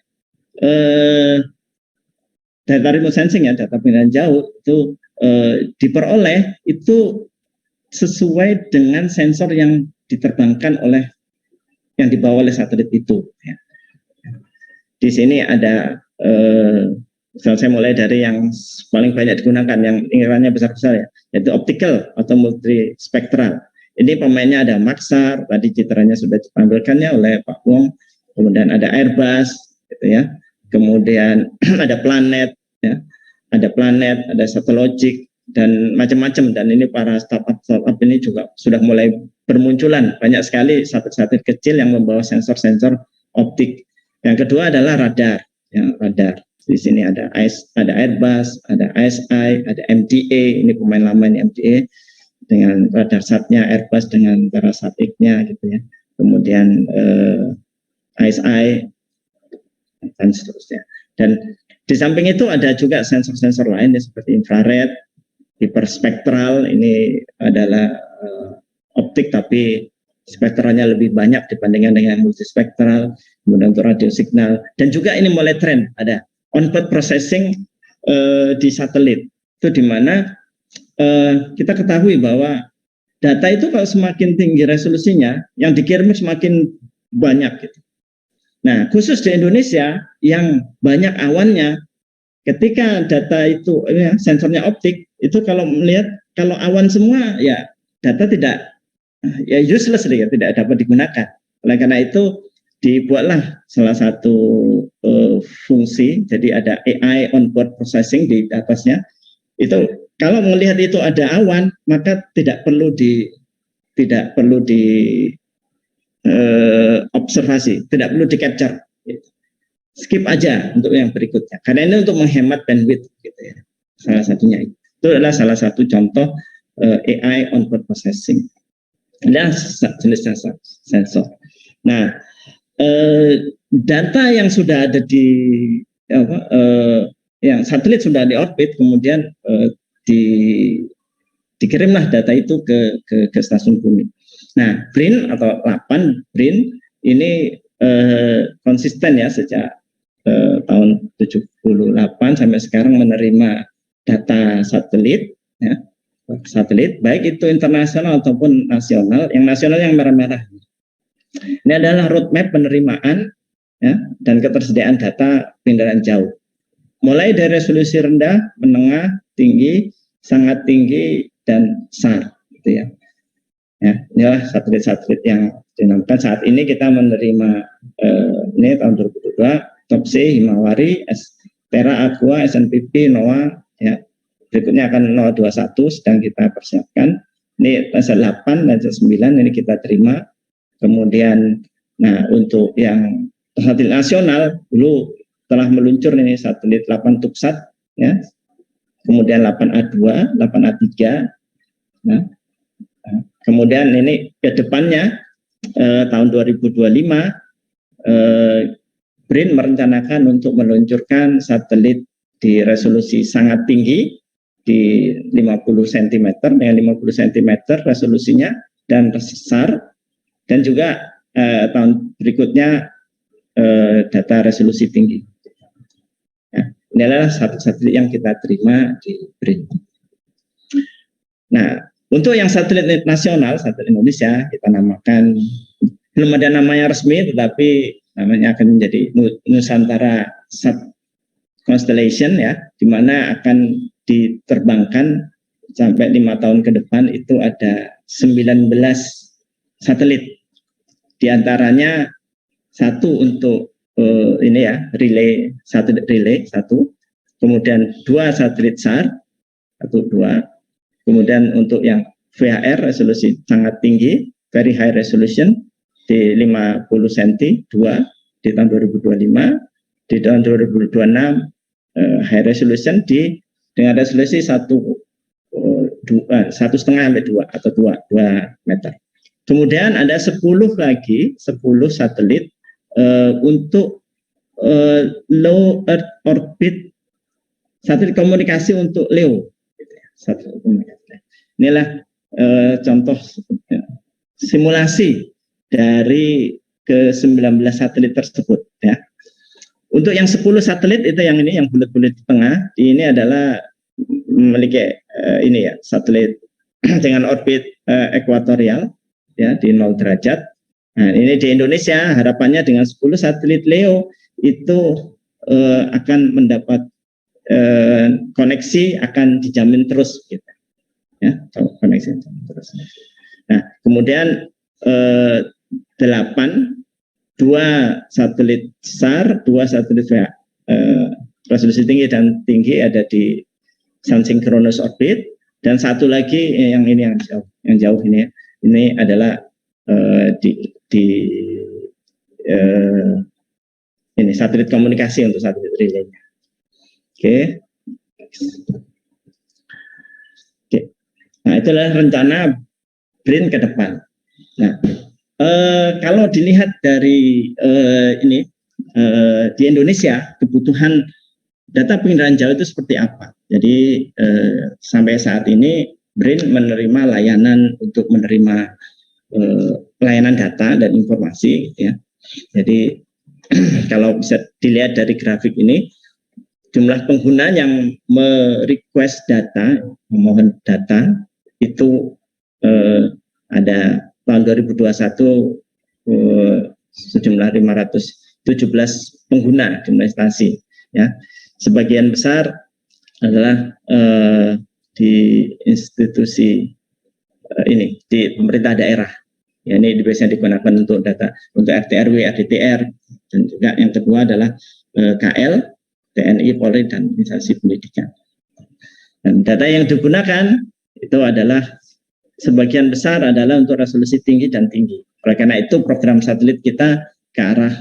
data remote sensing ya, data penginderaan jauh itu diperoleh itu sesuai dengan sensor yang diterbangkan oleh, yang dibawa oleh satelit itu ya. Di sini ada saya mulai dari yang paling banyak digunakan, yang ingkarannya besar-besar ya, yaitu optical atau multispektral. Ini pemainnya ada Maxar, tadi citranya sudah ditampilkannya oleh Pak Wong, kemudian ada Airbus gitu ya, kemudian ada Planet ya, ada Satellogic dan macam-macam. Dan ini para startup ini juga sudah mulai bermunculan, banyak sekali satelit-satelit kecil yang membawa sensor-sensor optik. Yang kedua adalah radar ya, radar. Di sini ada Airbus, ada ISI, ada MDA, ini pemain lama ini MDA dengan radar satnya, Airbus dengan parasatiknya gitu ya. Kemudian ISI dan seterusnya. Dan di samping itu ada juga sensor-sensor lain ya, seperti infrared, hiperspektral, ini adalah optik tapi spektralnya lebih banyak dibandingkan dengan multispektral, kemudian untuk radio signal. Dan juga ini mulai tren, ada on-board processing di satelit. Itu di mana kita ketahui bahwa data itu kalau semakin tinggi resolusinya, yang dikirim semakin banyak gitu. Nah, khusus di Indonesia yang banyak awannya, ketika data itu ya, sensornya optik, itu kalau melihat kalau awan semua ya data tidak ya useless ya, tidak dapat digunakan. Oleh karena itu dibuatlah salah satu fungsi, jadi ada AI on-board processing di atasnya. Itu kalau melihat itu ada awan, maka tidak perlu di observasi, tidak perlu di capture, skip aja untuk yang berikutnya. Karena ini untuk menghemat bandwidth, gitu ya. Salah satunya itu adalah salah satu contoh AI on-board processing. Ini jenis sensor. Nah, data yang sudah ada di yang satelit sudah di orbit, kemudian dikirimlah data itu ke stasiun bumi. Nah, BRIN atau 8 BRIN ini konsisten ya sejak tahun 78 sampai sekarang menerima data satelit ya, satelit baik itu internasional ataupun nasional. Yang nasional yang merah-merah. Ini adalah roadmap penerimaan ya, dan ketersediaan data penginderaan jauh. Mulai dari resolusi rendah, menengah, tinggi, sangat tinggi, dan SAR gitu ya. Ya, inilah satelit-satelit yang dinamakan. Saat ini kita menerima ini tahun 2022 Topsy, Himawari, Tera, Aqua, SNPP, NOAA ya. Berikutnya akan NOAA 21 sedang kita persiapkan. Ini Landsat 8, Landsat 9 ini kita terima. Kemudian nah untuk yang satelit nasional dulu telah meluncur ini satelit 8 Tuksat ya. Kemudian 8A2, 8A3. Nah, kemudian ini ke depannya tahun 2025 BRIN merencanakan untuk meluncurkan satelit di resolusi sangat tinggi di 50 cm dengan 50 cm resolusinya dan SAR, dan juga tahun berikutnya data resolusi tinggi. Ya, ini adalah satelit yang kita terima di BRIN. Nah, untuk yang satelit nasional, satelit Indonesia, kita namakan, belum ada namanya resmi, tetapi namanya akan menjadi Nusantara Constellation, ya, di mana akan diterbangkan sampai 5 tahun ke depan. Itu ada 19 satelit, di antaranya satu untuk ini ya, relay, satelit relay satu, kemudian 2 satelit SAR, 1, 2, kemudian untuk yang VHR resolusi sangat tinggi, very high resolution, di 50 cm, 2 di tahun 2025, di tahun 2026 high resolution dengan resolusi 1,5 sampai 2 atau 2 meter. Kemudian ada 10 satelit untuk low Earth orbit, satelit komunikasi untuk LEO. Inilah contoh simulasi dari ke-19 satelit tersebut, ya. Untuk yang 10 satelit itu yang ini, yang bulat-bulat di tengah, ini adalah memiliki ini ya, satelit dengan orbit ekuatorial, ya, di 0 derajat. Nah, ini di Indonesia harapannya dengan 10 satelit LEO itu akan mendapat koneksi akan dijamin terus, gitu. Ya, koneksi terus. Nah, kemudian 8, 2 satelit SAR, 2 satelit resolusi tinggi dan tinggi ada di sun-synchronous orbit, dan satu lagi yang ini yang jauh ini, ini adalah ini satelit komunikasi untuk satelit relaynya. Oke. Nah, itulah rencana BRIN ke depan. Nah, kalau dilihat dari ini di Indonesia, kebutuhan data penginderaan jauh itu seperti apa? Jadi sampai saat ini BRIN menerima layanan untuk menerima pelayanan data dan informasi, ya. Jadi kalau bisa dilihat dari grafik ini, jumlah pengguna yang merequest data, memohon data itu ada tahun 2021 sejumlah 517 pengguna jumlah instansi, ya. Sebagian besar adalah di institusi ini di pemerintah daerah. Ya, ini biasanya digunakan untuk data untuk RT RW, RDTR, dan juga yang kedua adalah KL, TNI, Polri, dan instansi pendidikan. Dan data yang digunakan itu adalah sebagian besar adalah untuk resolusi tinggi dan tinggi. Oleh karena itu program satelit kita ke arah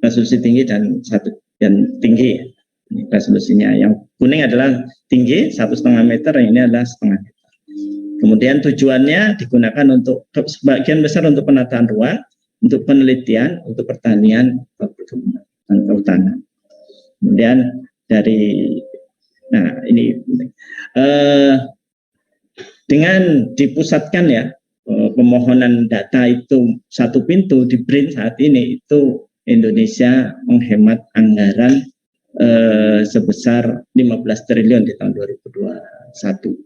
resolusi tinggi dan tinggi resolusinya. Yang kuning adalah tinggi 1,5 meter, yang ini adalah 0,5 meter. Kemudian tujuannya digunakan untuk sebagian besar untuk penataan ruang, untuk penelitian, untuk pertanian, dan kehutanan. Kemudian dari, nah ini dengan dipusatkan ya pemohonan data itu satu pintu di BRIN saat ini, itu Indonesia menghemat anggaran sebesar 15 triliun di tahun 2021.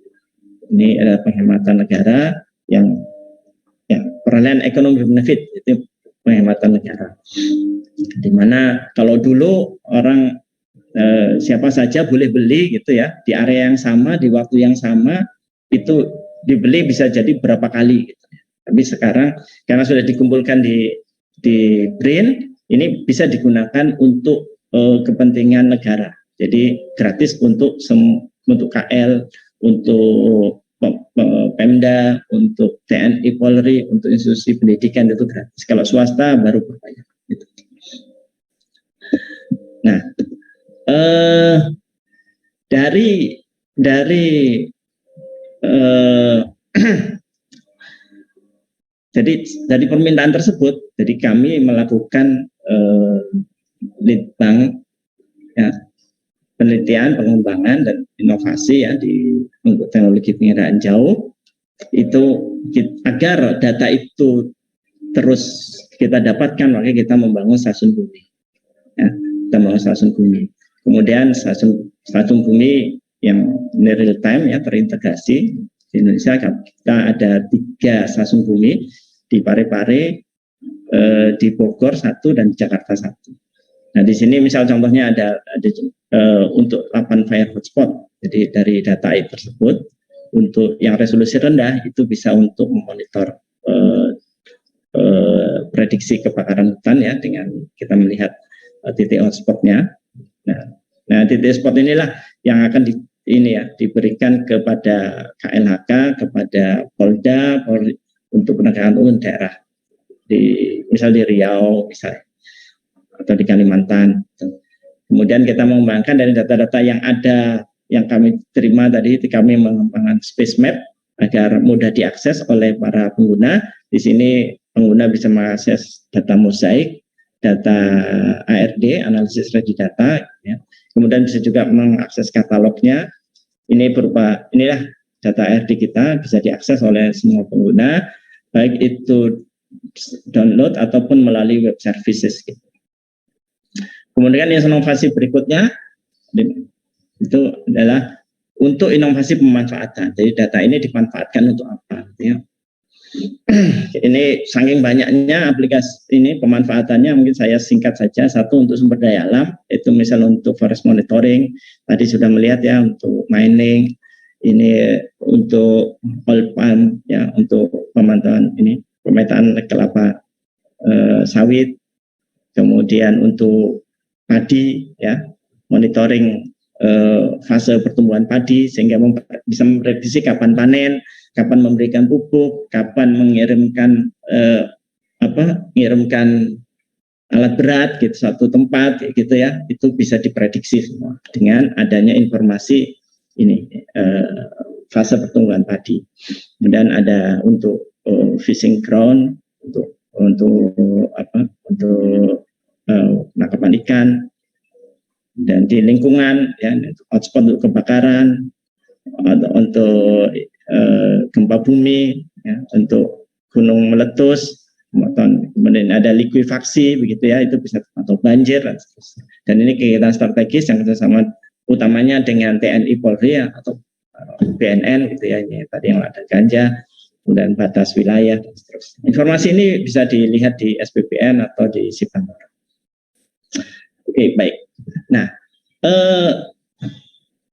Ini adalah penghematan negara yang perolehan ekonomi benefit, itu penghematan negara. Di mana kalau dulu orang siapa saja boleh beli gitu ya, di area yang sama, di waktu yang sama, itu dibeli bisa jadi berapa kali gitu. Tapi sekarang karena sudah dikumpulkan di BRIN, ini bisa digunakan untuk kepentingan negara. Jadi gratis untuk KL, untuk Pemda, untuk TNI, Polri, untuk institusi pendidikan itu gratis. Kalau swasta baru berbayar. Gitu. Nah, dari jadi dari permintaan tersebut, jadi kami melakukan lead bank, ya, penelitian, pengembangan dan inovasi ya untuk teknologi penginderaan jauh itu agar data itu terus kita dapatkan, makanya kita membangun stasiun bumi. Ya, kita membangun stasiun bumi. Kemudian stasiun bumi yang real time ya terintegrasi di Indonesia, kita ada 3 stasiun bumi di Parepare, di Bogor 1 dan di Jakarta 1. Nah di sini misal contohnya ada untuk 8 fire hotspot. Jadi dari data tersebut untuk yang resolusi rendah itu bisa untuk memonitor prediksi kebakaran hutan ya dengan kita melihat titik hotspotnya. Nah titik hotspot inilah yang akan diberikan kepada KLHK, kepada Polda, untuk penegakan umum daerah misal di Riau misalnya atau di Kalimantan. Kemudian kita mengembangkan dari data-data yang ada yang kami terima tadi, kami mengembangkan space map agar mudah diakses oleh para pengguna. Di sini pengguna bisa mengakses data mosaik, data ARD, analisis ready data, ya. Kemudian bisa juga mengakses katalognya. Inilah data ARD kita bisa diakses oleh semua pengguna, baik itu download ataupun melalui web services. Gitu. Kemudian inovasi berikutnya itu adalah untuk inovasi pemanfaatan. Jadi data ini dimanfaatkan untuk apa? Ya. Ini saking banyaknya aplikasi ini pemanfaatannya, mungkin saya singkat saja. Satu untuk sumber daya alam, itu misal untuk forest monitoring. Tadi sudah melihat ya untuk mining, ini untuk oil palm ya untuk pemantauan ini pemetaan kelapa sawit. Kemudian untuk padi ya monitoring fase pertumbuhan padi sehingga bisa memprediksi kapan panen, kapan memberikan pupuk, kapan mengirimkan mengirimkan alat berat gitu satu tempat gitu ya, itu bisa diprediksi semua dengan adanya informasi ini fase pertumbuhan padi. Kemudian ada untuk fishing ground untuk penangkapan ikan. Dan di lingkungan ya hotspot untuk kebakaran, untuk gempa bumi, ya, untuk gunung meletus, kemudian ada likuifaksi begitu ya, itu bisa atau banjir dan ini kegiatan strategis yang kerjasama utamanya dengan TNI Polri ya, atau BNN gitu ya, ini tadi yang ada ganja, kemudian batas wilayah dan seterusnya. Informasi ini bisa dilihat di SPBN atau di Sipandora. Oke, baik. Nah,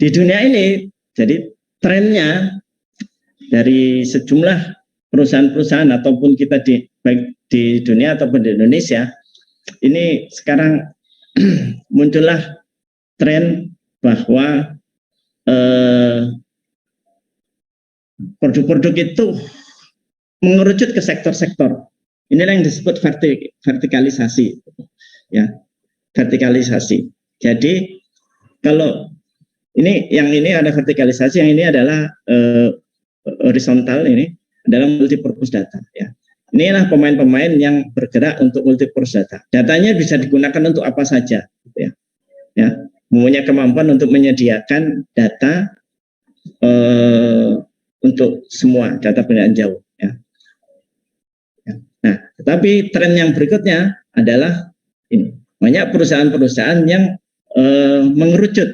di dunia ini, jadi trennya dari sejumlah perusahaan-perusahaan ataupun kita baik di dunia ataupun di Indonesia, ini sekarang muncullah tren bahwa produk-produk itu mengerucut ke sektor-sektor. Inilah yang disebut vertikalisasi, ya, vertikalisasi. Jadi kalau ini ada vertikalisasi, yang ini adalah horizontal, ini adalah multipurpose data. Ya, inilah pemain-pemain yang bergerak untuk multipurpose data. Datanya bisa digunakan untuk apa saja, gitu ya. Ya, mempunyai kemampuan untuk menyediakan data untuk semua data penilaian jauh. Ya. Nah, tetapi tren yang berikutnya adalah ini, banyak perusahaan-perusahaan yang mengerucut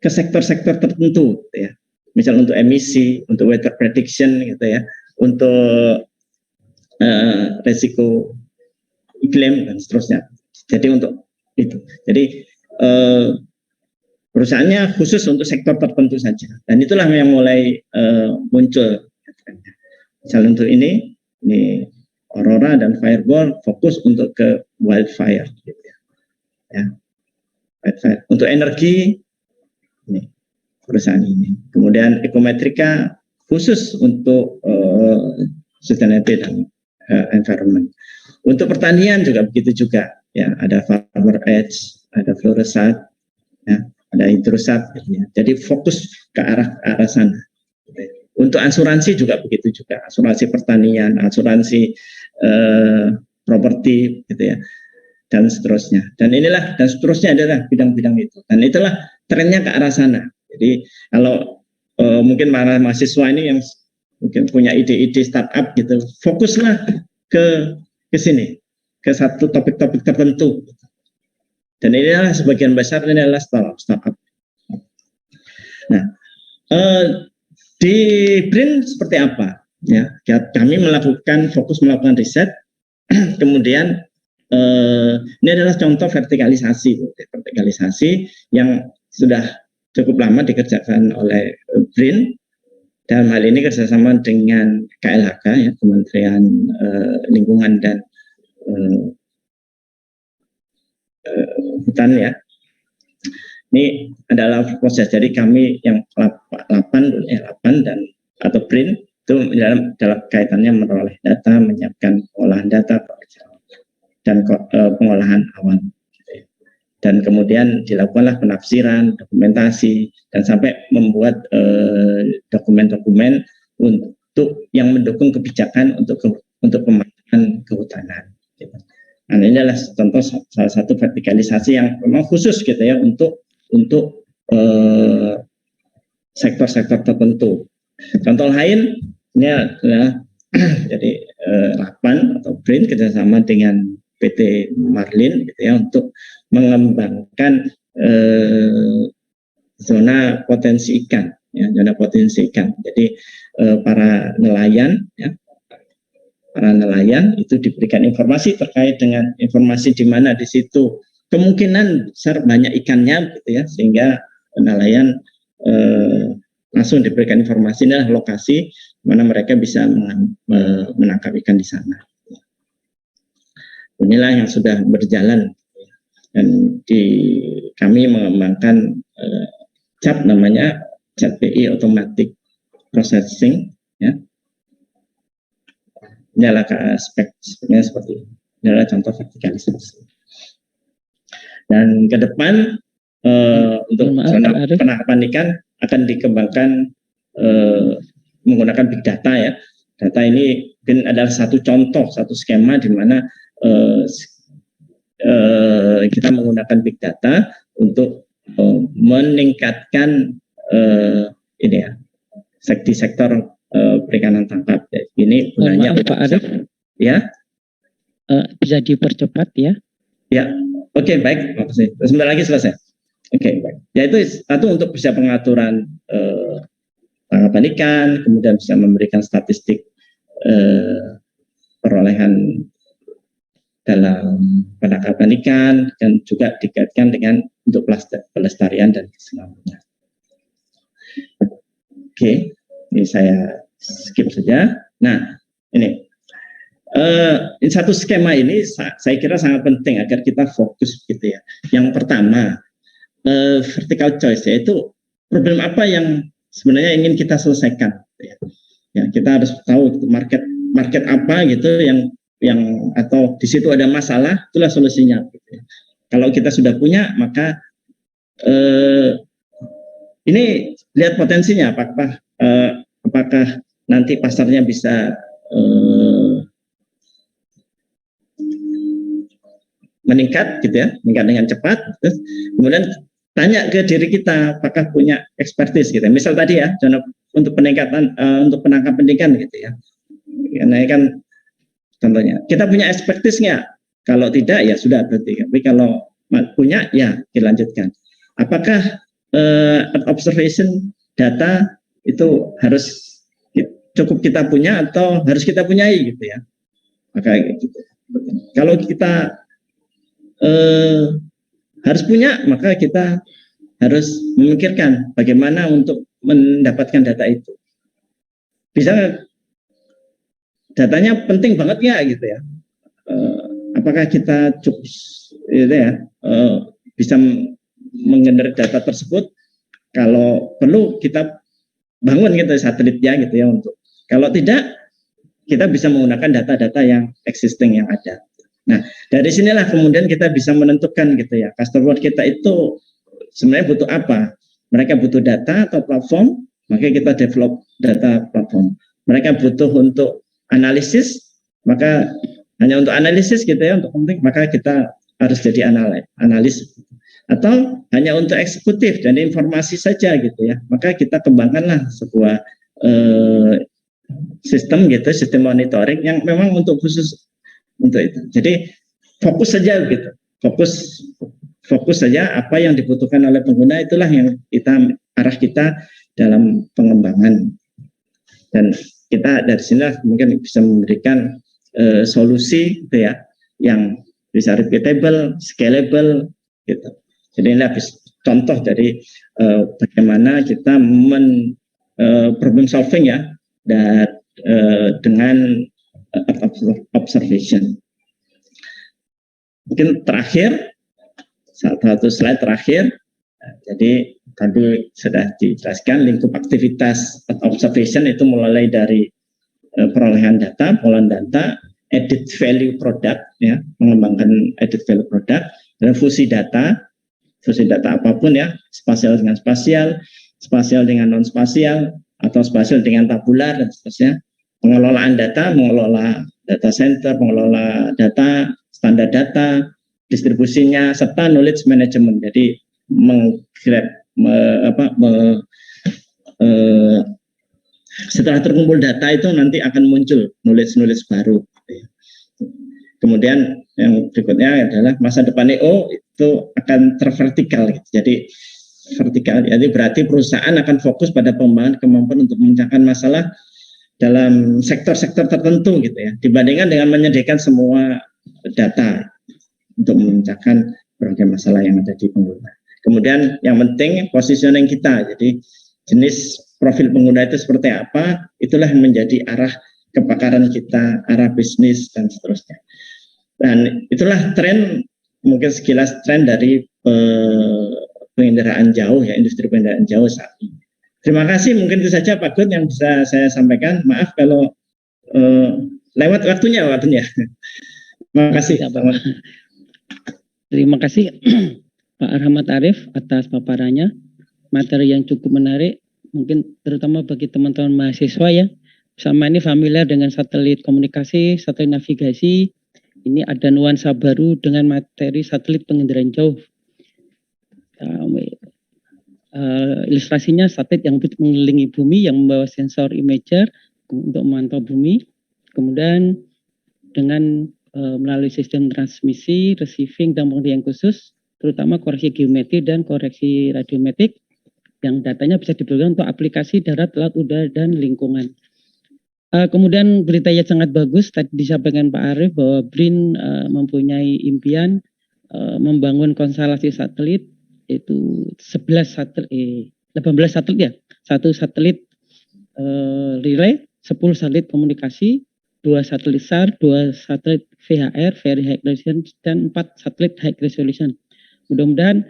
ke sektor-sektor tertentu, gitu ya. Misal untuk emisi, untuk weather prediction, gitu ya, untuk resiko iklim dan seterusnya. Jadi untuk itu, jadi perusahaannya khusus untuk sektor tertentu saja, dan itulah yang mulai muncul. Misal untuk ini Aurora dan Fireball fokus untuk ke wildfire, gitu ya. Ya. Untuk energi ini perusahaan ini. Kemudian Ekometrika khusus untuk sustainability dan environment. Untuk pertanian juga begitu juga. Ya, ada Farmer Edge, ada Fluoresat, ya, ada Hidrosat. Ya. Jadi fokus ke arah sana. Untuk asuransi juga begitu juga. Asuransi pertanian, asuransi properti, gitu ya. Dan seterusnya. Dan inilah dan seterusnya adalah bidang-bidang itu. Dan itulah trennya ke arah sana. Jadi kalau mungkin para mahasiswa ini yang mungkin punya ide-ide startup gitu, fokuslah ke sini, ke satu topik-topik tertentu. Dan ini adalah sebagian besar ini adalah startup. Nah, di BRIN seperti apa? Ya, kami fokus melakukan riset, kemudian ini adalah contoh vertikalisasi yang sudah cukup lama dikerjakan oleh BRIN. Dalam hal ini kerjasama dengan KLHK, ya, Kementerian Lingkungan dan Hutan, ya. Ini adalah proses. Jadi kami yang 8 dan atau BRIN itu dalam kaitannya memperoleh data, menyiapkan pengolahan data dan pengolahan awan. Dan kemudian dilakukanlah penafsiran, dokumentasi, dan sampai membuat dokumen-dokumen untuk yang mendukung kebijakan untuk pematangan kehutanan. Gitu. Nah, ini adalah contoh salah satu vertikalisasi yang memang khusus gitu ya untuk sektor-sektor tertentu. Contoh lain ini adalah jadi 8 atau BRIN kerjasama dengan PT Marlin gitu ya untuk mengembangkan zona potensi ikan, ya, zona potensi ikan. Jadi para nelayan, ya, itu diberikan informasi terkait dengan informasi di mana di situ kemungkinan besar banyak ikannya, gitu ya, sehingga nelayan langsung diberikan informasi adalah lokasi mana mereka bisa menangkap ikan di sana. Inilah yang sudah berjalan, dan kami mengembangkan CAP, namanya CAP-PI Automatic Processing, ya. Ini adalah aspeknya seperti ini. Ini adalah contoh vertikalisasi. Dan ke depan untuk zona penangkapan ikan akan dikembangkan menggunakan big data, ya. Data ini mungkin adalah satu contoh, satu skema di mana kita menggunakan big data untuk meningkatkan ini ya, di sektor perikanan tangkap. Ini gunanya Pak Arief, ya, bisa dipercepat ya. Ya, oke, baik, makasih. Sebentar lagi selesai. Oke, baik. Ya, itu satu untuk bisa pengaturan tangkapan ikan, kemudian bisa memberikan statistik perolehan dalam penangkapan ikan, dan juga dikaitkan dengan untuk pelestarian dan keselamatan. Oke, ini saya skip saja. Nah, ini satu skema ini saya kira sangat penting agar kita fokus gitu ya. Yang pertama, vertical choice, yaitu problem apa yang sebenarnya ingin kita selesaikan. Gitu ya. Ya, kita harus tahu market apa gitu yang atau di situ ada masalah, itulah solusinya. Gitu ya. Kalau kita sudah punya, maka ini lihat potensinya, apakah nanti pasarnya bisa meningkat gitu ya, meningkat dengan cepat. Terus kemudian tanya ke diri kita, apakah punya expertise gitu. Misal tadi ya, untuk peningkatan untuk penangkapan ikan gitu ya. Karena kan contohnya, kita punya expertise nggak? Kalau tidak ya sudah berarti. Tapi kalau punya ya dilanjutkan. Apakah observation data itu harus cukup kita punya atau harus kita punyai gitu ya? Maka gitu. Kalau kita harus punya, maka kita harus memikirkan bagaimana untuk mendapatkan data itu. Bisa datanya penting banget ya gitu ya. Apakah kita cukup gitu ya, bisa mengenerate data tersebut? Kalau perlu kita bangun gitu satelitnya gitu ya untuk. Kalau tidak, kita bisa menggunakan data-data yang existing yang ada. Nah, dari sinilah kemudian kita bisa menentukan gitu ya, customer kita itu sebenarnya butuh apa. Mereka butuh data atau platform, maka kita develop data platform. Mereka butuh untuk analisis, maka hanya untuk analisis gitu ya, untuk penting, maka kita harus jadi analis. atau hanya untuk eksekutif dan informasi saja gitu ya. Maka kita kembangkanlah sebuah sistem gitu, sistem monitoring yang memang untuk khusus untuk itu. Jadi fokus saja gitu, fokus saja apa yang dibutuhkan oleh pengguna, itulah yang arah kita dalam pengembangan. Dan kita dari sini mungkin bisa memberikan solusi gitu ya, yang bisa repeatable, scalable gitu. Jadi ini habis contoh dari bagaimana kita problem solving ya, dan dengan observation. Mungkin terakhir, satu slide terakhir. Jadi tadi sudah dijelaskan lingkup aktivitas observation itu mulai dari perolehan data, pengolahan data, added value product ya, mengembangkan added value product, dan fungsi data apapun ya, spasial dengan spasial, spasial dengan non spasial, atau spasial dengan tabular dan seterusnya. Pengelolaan data, mengelola data center, mengelola data, standar data, distribusinya, serta knowledge management. Jadi setelah terkumpul data itu nanti akan muncul knowledge baru. Kemudian yang berikutnya adalah masa depan EO itu akan tervertikal. Jadi vertikal, jadi berarti perusahaan akan fokus pada pengembangan kemampuan untuk memecahkan masalah dalam sektor-sektor tertentu gitu ya, dibandingkan dengan menyediakan semua data untuk memecahkan berbagai masalah yang ada di pengguna. Kemudian yang penting positioning kita, jadi jenis profil pengguna itu seperti apa, itulah yang menjadi arah kepakaran kita, arah bisnis dan seterusnya. Dan itulah tren, mungkin sekilas tren dari pengendaraan jauh ya, industri pengendaraan jauh saat ini. Terima kasih, mungkin itu saja Pak Gun yang bisa saya sampaikan. Maaf kalau lewat waktunya. Terima kasih. Terima kasih Pak Rahmat Arif atas paparannya. Materi yang cukup menarik, mungkin terutama bagi teman-teman mahasiswa ya. Sama ini familiar dengan satelit komunikasi, satelit navigasi. Ini ada nuansa baru dengan materi satelit penginderaan jauh. Ilustrasinya satelit yang mengelilingi bumi yang membawa sensor imager untuk memantau bumi. Kemudian dengan melalui sistem transmisi, receiving dan pengendalian khusus, terutama koreksi geometri dan koreksi radiometrik, yang datanya bisa diberikan untuk aplikasi darat, laut, udara, dan lingkungan. Kemudian berita yang sangat bagus tadi disampaikan Pak Arif bahwa BRIN mempunyai impian membangun konstelasi satelit, yaitu 18 satelit ya, satu satelit relay, 10 satelit komunikasi, 2 satelit SAR, 2 satelit VHR, Very High Resolution, dan 4 satelit High Resolution. Mudah-mudahan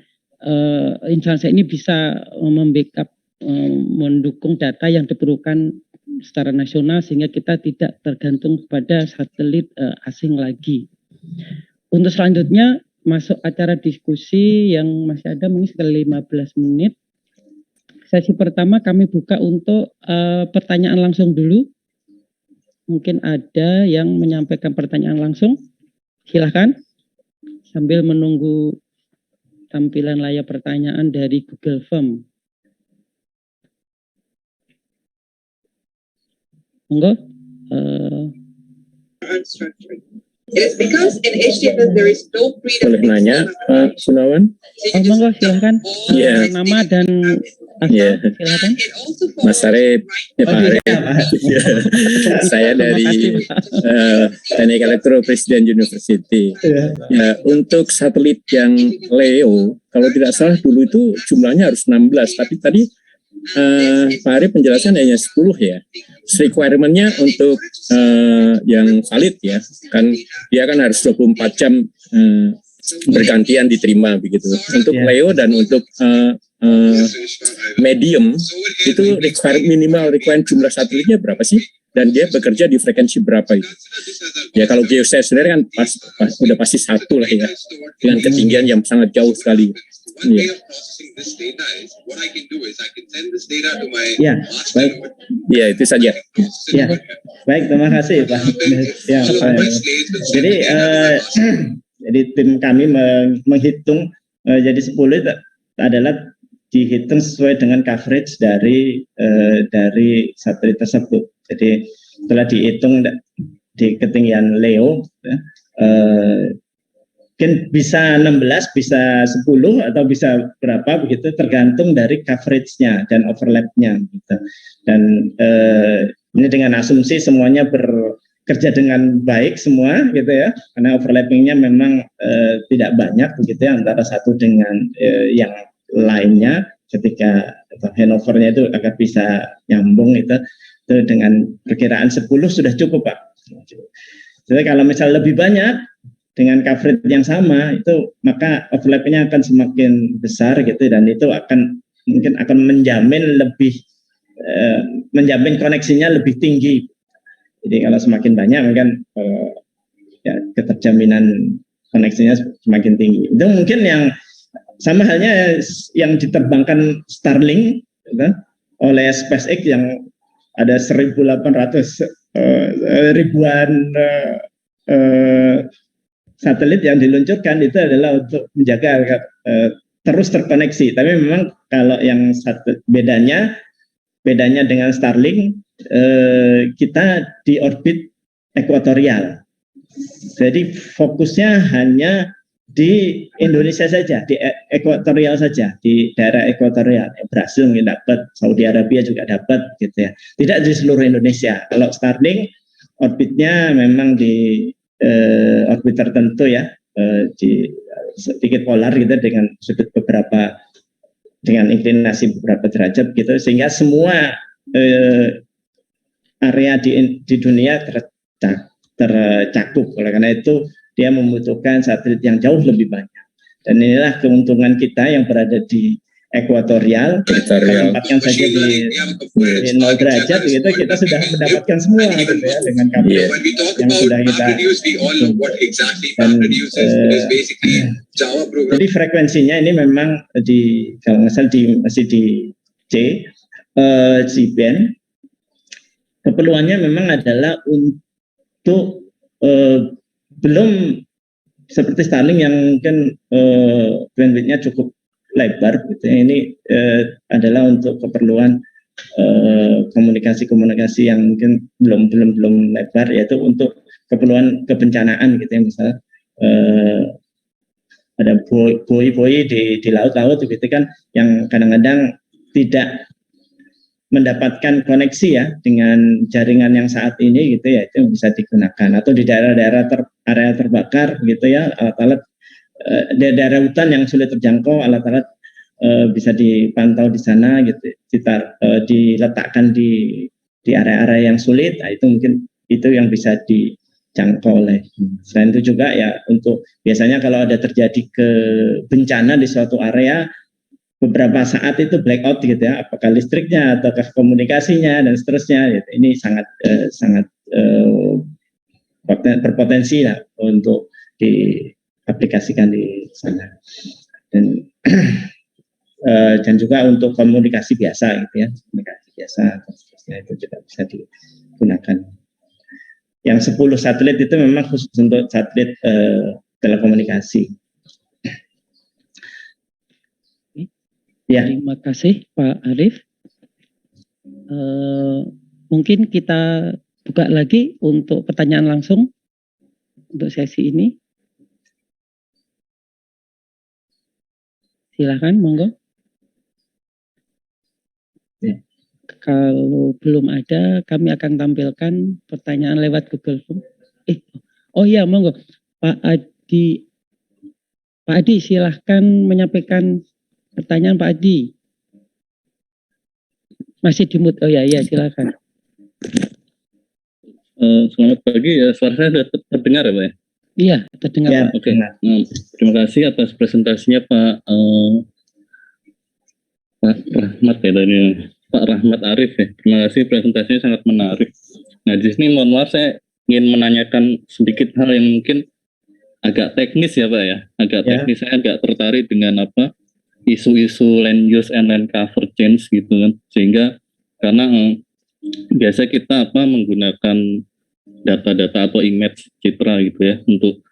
instansi ini bisa membackup, mendukung data yang diperlukan secara nasional sehingga kita tidak tergantung pada satelit asing lagi. Untuk selanjutnya masuk acara diskusi yang masih ada mungkin sekitar 15 menit. Sesi pertama kami buka untuk pertanyaan langsung dulu. Mungkin ada yang menyampaikan pertanyaan langsung. Silahkan sambil menunggu tampilan layar pertanyaan dari Google Form. Monggo. Boleh nanya, Pak Gunawan? Monggo silahkan. Nama dan silakan. Mas Arif, Pak Arif. Saya dari Teknik Elektro Presiden University. Ya, untuk satelit yang LEO, kalau tidak salah dulu itu jumlahnya harus 16, tapi tadi Pak Arif penjelasan hanya 10 ya. Requirement-nya untuk yang valid ya, kan dia kan harus 24 jam bergantian diterima begitu. Untuk LEO dan untuk medium itu minimal requirement jumlah satelitnya berapa sih? Dan dia bekerja di frekuensi berapa itu? Ya kalau geostationary kan udah pasti satu lah ya, dengan ketinggian yang sangat jauh sekali. Ya. Ya, baik. Ya, itu saja. Ya, baik. Terima kasih Pak. Ya, jadi tim kami menghitung jadi 10 itu adalah dihitung sesuai dengan coverage dari satelit tersebut. Jadi setelah dihitung di ketinggian LEO, mungkin bisa 16, bisa 10 atau bisa berapa begitu, tergantung dari coverage-nya dan overlap-nya gitu. Dan ini dengan asumsi semuanya bekerja dengan baik semua gitu ya, karena overlapping-nya memang tidak banyak begitu ya antara satu dengan yang lainnya. Ketika handover-nya itu agar bisa nyambung itu dengan perkiraan 10 sudah cukup Pak. Jadi kalau misal lebih banyak dengan coverage yang sama itu, maka overlap-nya akan semakin besar gitu, dan itu mungkin akan menjamin koneksinya lebih tinggi. Jadi kalau semakin banyak mungkin ya, keterjaminan koneksinya semakin tinggi. Itu mungkin yang sama halnya yang diterbangkan Starlink gitu, oleh SpaceX yang ada 1.800 ribuan satelit yang diluncurkan, itu adalah untuk menjaga terus terkoneksi. Tapi memang kalau yang bedanya dengan Starlink, kita di orbit ekuatorial. Jadi fokusnya hanya di Indonesia saja, di ekuatorial saja, di daerah ekuatorial. Brasil mungkin dapat, Saudi Arabia juga dapat gitu ya. Tidak di seluruh Indonesia. Kalau Starlink orbitnya memang di orbit tertentu ya, di sedikit polar gitu, dengan sudut dengan inklinasi beberapa derajat gitu, sehingga semua area di dunia tercakup. Oleh karena itu dia membutuhkan satelit yang jauh lebih banyak, dan inilah keuntungan kita yang berada di ekuatorial. Tempatkan saja di 0 derajat gitu, kita sudah mendapatkan semua gitu ya, dengan kabel yang sudah kita jadi frekuensinya ini memang kalau nggak salah masih di C-band. Keperluannya memang adalah untuk belum seperti Starlink yang mungkin bandwidth-nya cukup lebar gitu ya. Ini adalah untuk keperluan komunikasi yang mungkin belum lebar, yaitu untuk keperluan kebencanaan gitu ya. Misalnya ada buoy di laut gitu kan, yang kadang-kadang tidak mendapatkan koneksi ya dengan jaringan yang saat ini gitu ya, itu bisa digunakan. Atau di daerah-daerah area terbakar gitu ya, alat-alat daerah hutan yang sulit terjangkau, alat-alat bisa dipantau di sana gitu, diletakkan di area-area yang sulit. Nah, itu mungkin itu yang bisa dijangkau oleh. Selain itu juga ya, untuk biasanya kalau ada terjadi bencana di suatu area, beberapa saat itu blackout gitu ya, apakah listriknya ataukah komunikasinya dan seterusnya gitu. Ini sangat berpotensi lah untuk diaplikasikan di sana, dan juga untuk komunikasi biasa gitu ya, komunikasi biasa dan seterusnya itu juga bisa digunakan. Yang 10 satelit itu memang khusus untuk satelit telekomunikasi. Ya. Terima kasih Pak Arif. Mungkin kita buka lagi untuk pertanyaan langsung untuk sesi ini. Silakan, monggo. Ya. Kalau belum ada, kami akan tampilkan pertanyaan lewat Google Form. Oh iya, monggo. Pak Adi, silahkan menyampaikan pertanyaan Pak Adi. Masih di mute. Oh ya, silakan. Selamat pagi ya, suara saya sudah terdengar ya Pak ya? Iya, terdengar ya, Pak. Oke. Nah, terima kasih atas presentasinya Pak Rahmat ya, dari Pak Rahmat Arif ya. Terima kasih, presentasinya sangat menarik. Nah di sini mohon maaf, saya ingin menanyakan sedikit hal yang mungkin agak teknis ya Pak ya. Agak teknis, saya agak tertarik dengan isu-isu land use and land cover change gitu kan, sehingga karena biasa kita menggunakan data-data atau image citra gitu ya untuk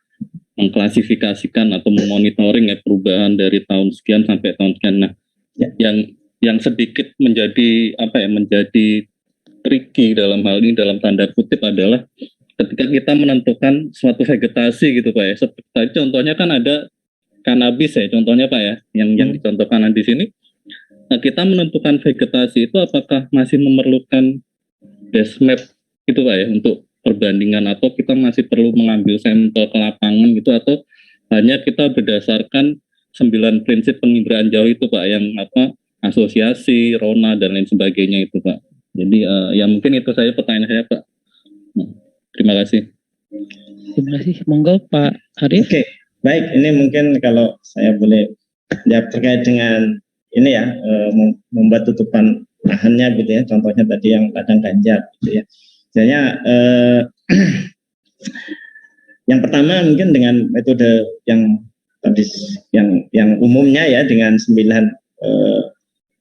mengklasifikasikan atau memonitoring ya perubahan dari tahun sekian sampai tahun sekian. Nah, yang sedikit menjadi menjadi tricky dalam hal ini dalam tanda kutip adalah ketika kita menentukan suatu vegetasi gitu Pak ya. Seperti contohnya kan ada kanabis ya contohnya Pak ya, yang dicontohkan di sini. Nah, kita menentukan vegetasi itu apakah masih memerlukan base map gitu Pak ya untuk perbandingan, atau kita masih perlu mengambil sampel ke lapangan gitu, atau hanya kita berdasarkan 9 prinsip penginderaan jauh itu Pak, yang asosiasi, rona dan lain sebagainya itu Pak. Jadi ya mungkin itu saja pertanyaan saya Pak. Terima kasih. Terima kasih. Monggo Pak Arif. Oke, baik. Ini mungkin kalau saya boleh jawab terkait dengan ini ya, membuat tutupan lahannya gitu ya. Contohnya tadi yang ladang ganja gitu ya. Misalnya yang pertama mungkin dengan metode yang tadi yang umumnya ya, dengan 9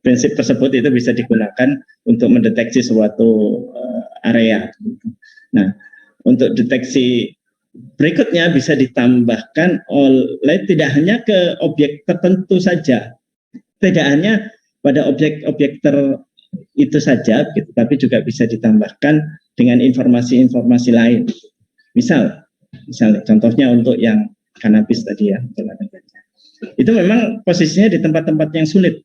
prinsip tersebut itu bisa digunakan untuk mendeteksi suatu area. Nah, untuk deteksi berikutnya bisa ditambahkan oleh tidak hanya ke objek tertentu saja, tidak hanya pada objek-objek itu saja, gitu, tapi juga bisa ditambahkan dengan informasi-informasi lain. Misalnya contohnya untuk yang kanabis tadi ya, itu memang posisinya di tempat-tempat yang sulit.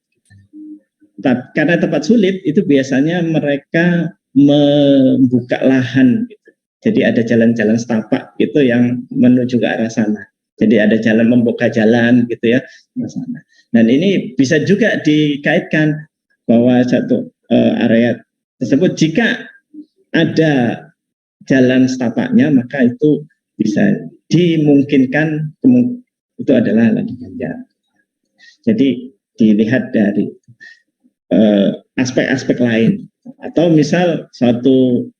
Karena tempat sulit itu biasanya mereka membuka lahan gitu. Jadi ada jalan-jalan setapak gitu yang menuju ke arah sana. Jadi ada jalan, membuka jalan gitu ya ke sana. Dan ini bisa juga dikaitkan bahwa satu area tersebut jika ada jalan setapaknya, maka itu bisa dimungkinkan itu adalah ladang ganja. Jadi dilihat dari aspek-aspek lain, atau misal suatu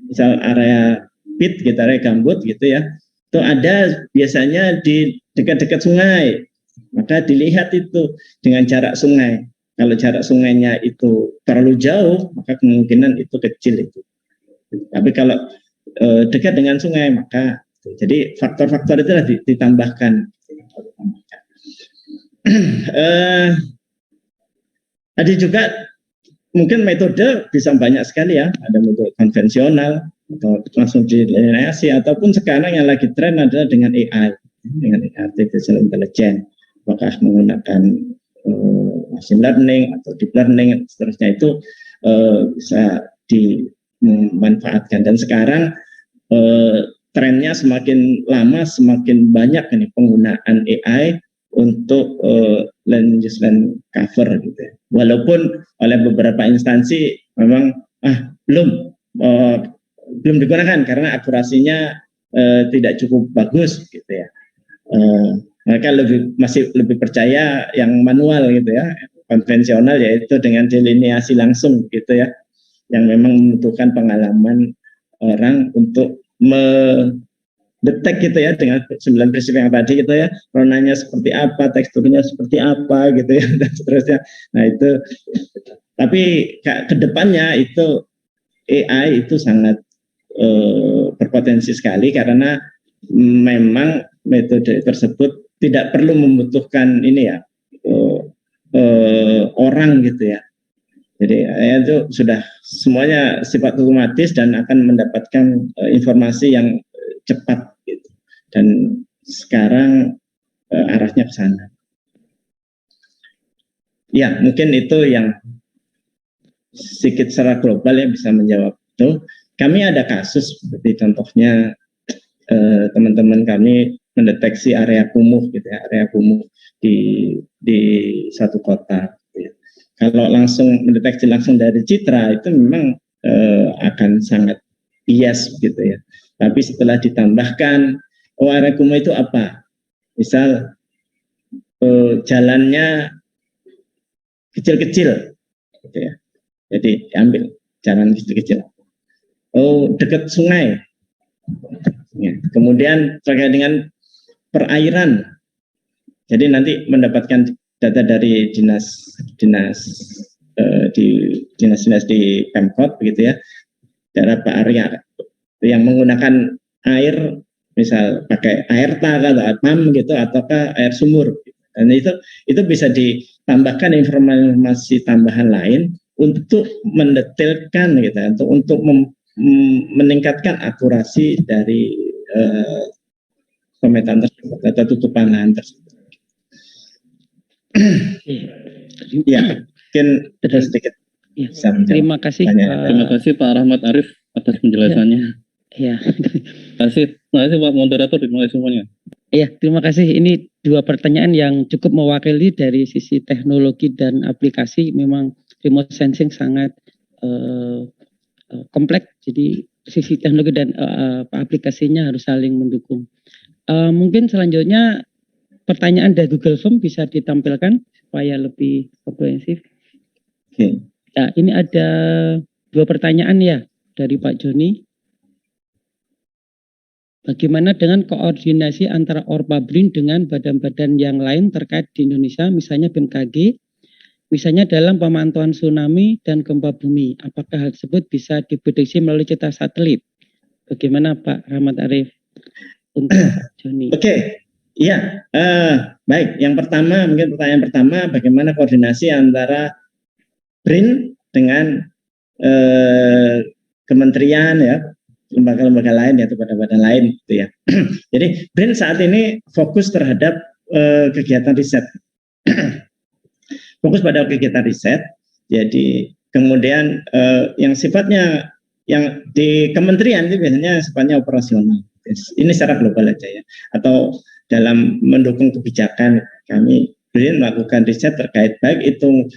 misal area pit gitu, area gambut gitu ya, itu ada biasanya di dekat-dekat sungai, maka dilihat itu dengan jarak sungai. Kalau jarak sungainya itu terlalu jauh, maka kemungkinan itu kecil itu. Tapi kalau dekat dengan sungai, maka jadi faktor-faktor itu ditambahkan. Ada juga mungkin metode bisa banyak sekali ya, ada metode konvensional atau langsung didelineasi, ataupun sekarang yang lagi tren adalah dengan AI, dengan artificial intelligence, apakah menggunakan machine learning atau deep learning seterusnya, itu bisa dimanfaatkan. Dan sekarang trennya semakin lama semakin banyak ini penggunaan AI untuk land use land cover gitu ya. Walaupun oleh beberapa instansi memang belum digunakan karena akurasinya tidak cukup bagus gitu ya. Mereka masih lebih percaya yang manual gitu ya, konvensional, yaitu dengan delineasi langsung gitu ya, yang memang membutuhkan pengalaman orang untuk detek gitu ya, dengan 9 prinsip yang tadi gitu ya, warnanya seperti apa, teksturnya seperti apa gitu ya, dan seterusnya. Nah itu, tapi kedepannya itu AI itu sangat berpotensi sekali, karena memang metode tersebut tidak perlu membutuhkan ini ya, orang gitu ya. Jadi itu sudah semuanya sifat otomatis dan akan mendapatkan informasi yang cepat gitu. Dan sekarang arahnya ke sana. Ya, mungkin itu yang sedikit secara global ya bisa menjawab itu. Kami ada kasus seperti contohnya teman-teman kami mendeteksi area kumuh gitu ya, area kumuh di satu kota. Gitu ya. Kalau langsung mendeteksi langsung dari citra itu memang akan sangat bias gitu ya. Tapi setelah ditambahkan, area kumuh itu apa? Misal jalannya kecil-kecil, gitu ya. Jadi diambil jalan kecil-kecil. Dekat sungai. Ya. Kemudian terkait dengan perairan. Jadi nanti mendapatkan data dari dinas di Pemkot begitu ya. Daerah area yang menggunakan air misal pakai air tawar atau pam gitu ataukah air sumur. Dan itu bisa ditambahkan informasi tambahan lain untuk mendetailkan gitu, untuk meningkatkan akurasi dari pemetaan tersebut atau tutupan lahan tersebut. Ya, mungkin sedikit. Ya, terima kasih. Terima kasih Pak Rahmat Arif atas penjelasannya. Ya. Terima kasih Pak Moderator, terima kasih semuanya. Iya, terima kasih. Ini 2 pertanyaan yang cukup mewakili dari sisi teknologi dan aplikasi. Memang remote sensing sangat kompleks. Jadi sisi teknologi dan aplikasinya harus saling mendukung. Mungkin selanjutnya pertanyaan dari Google Form bisa ditampilkan supaya lebih komprehensif. Oke. Ya, ini ada 2 pertanyaan ya dari Pak Joni. Bagaimana dengan koordinasi antara Orpa BRIN dengan badan-badan yang lain terkait di Indonesia, misalnya BMKG, misalnya dalam pemantauan tsunami dan gempa bumi? Apakah hal tersebut bisa diprediksi melalui citra satelit? Bagaimana Pak Rahmat Arif untuk Pak Joni? Oke. Iya, baik. Yang pertama, mungkin pertanyaan pertama, bagaimana koordinasi antara BRIN dengan kementerian ya, lembaga-lembaga lain ya, atau badan-badan lain gitu ya. Jadi BRIN saat ini fokus terhadap kegiatan riset, fokus pada kegiatan riset. Jadi kemudian yang sifatnya yang di kementerian itu biasanya sifatnya operasional. Ini secara global aja ya. Atau dalam mendukung kebijakan, kami BRIN melakukan riset terkait baik itu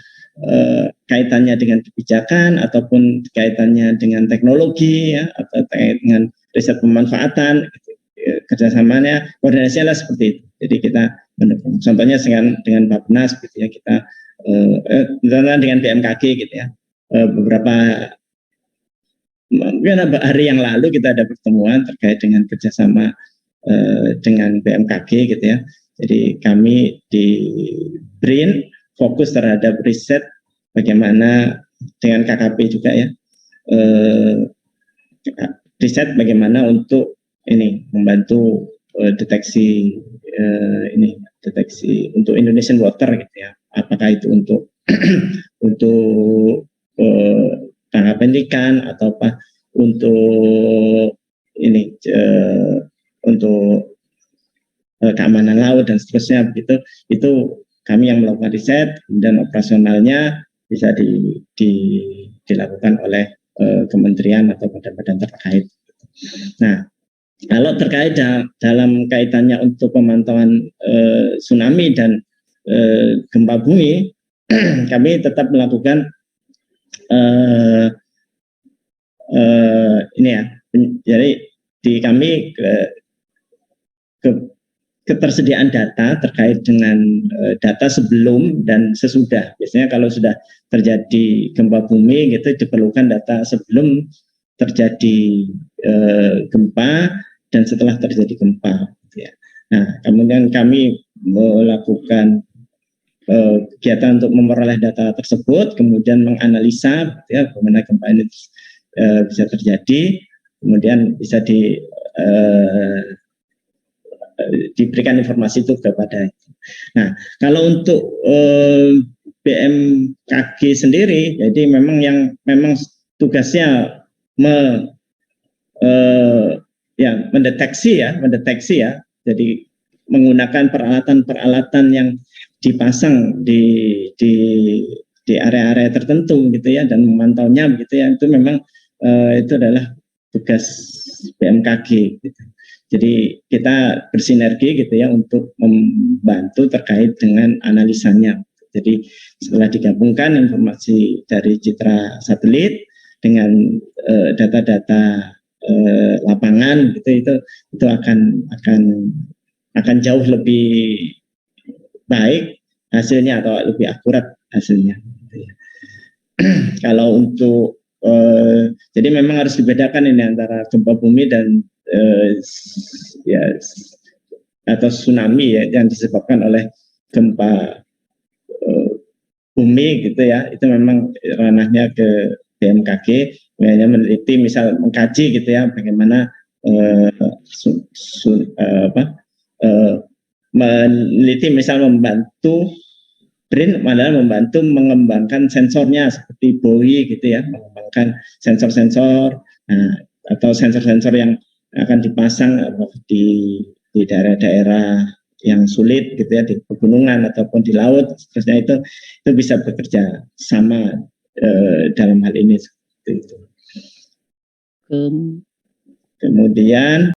kaitannya dengan kebijakan ataupun kaitannya dengan teknologi ya, atau terkait dengan riset pemanfaatan gitu. Kerjasamanya koordinasinya seperti itu. Jadi kita mendukung. Contohnya dengan Bappenas gitu ya, kita misalnya dengan BMKG gitu ya. Beberapa mungkin hari yang lalu kita ada pertemuan terkait dengan kerjasama dengan BMKG gitu ya. Jadi kami di BRIN fokus terhadap riset bagaimana dengan KKP juga ya, riset bagaimana untuk ini membantu deteksi deteksi untuk Indonesian Water gitu ya. Apakah itu untuk untuk tangkapan ikan atau apa untuk ini untuk keamanan laut dan seterusnya begitu. Itu kami yang melakukan riset dan operasionalnya bisa dilakukan oleh kementerian atau badan-badan terkait. Nah, kalau terkait dalam kaitannya untuk pemantauan tsunami dan gempa bumi, kami tetap melakukan ini ya. Jadi di kami ketersediaan data terkait dengan data sebelum dan sesudah. Biasanya kalau sudah terjadi gempa bumi gitu diperlukan data sebelum terjadi gempa dan setelah terjadi gempa. Gitu ya. Nah, kemudian kami melakukan kegiatan untuk memperoleh data tersebut, kemudian menganalisa ya, bagaimana gempa ini bisa terjadi, kemudian bisa diberikan informasi itu kepada. Nah, kalau untuk BMKG sendiri, jadi memang tugasnya mendeteksi ya, jadi menggunakan peralatan-peralatan yang dipasang di area-area tertentu gitu ya, dan memantaunya gitu ya, itu memang itu adalah tugas BMKG gitu. Jadi kita bersinergi gitu ya untuk membantu terkait dengan analisanya. Jadi setelah digabungkan informasi dari citra satelit dengan data-data lapangan gitu, itu akan jauh lebih baik hasilnya atau lebih akurat hasilnya. Gitu ya. Kalau untuk jadi memang harus dibedakan ini antara gempa bumi dan atau tsunami ya, yang disebabkan oleh gempa bumi gitu ya, itu memang ranahnya ke BMKG, hanya meneliti, misal mengkaji gitu ya, bagaimana meneliti, misal membantu BRIN malah membantu mengembangkan sensornya seperti BOI gitu ya, mengembangkan sensor-sensor atau sensor-sensor yang akan dipasang di daerah-daerah yang sulit gitu ya, di pegunungan ataupun di laut, seterusnya itu bisa bekerja sama dalam hal ini seperti itu. Kemudian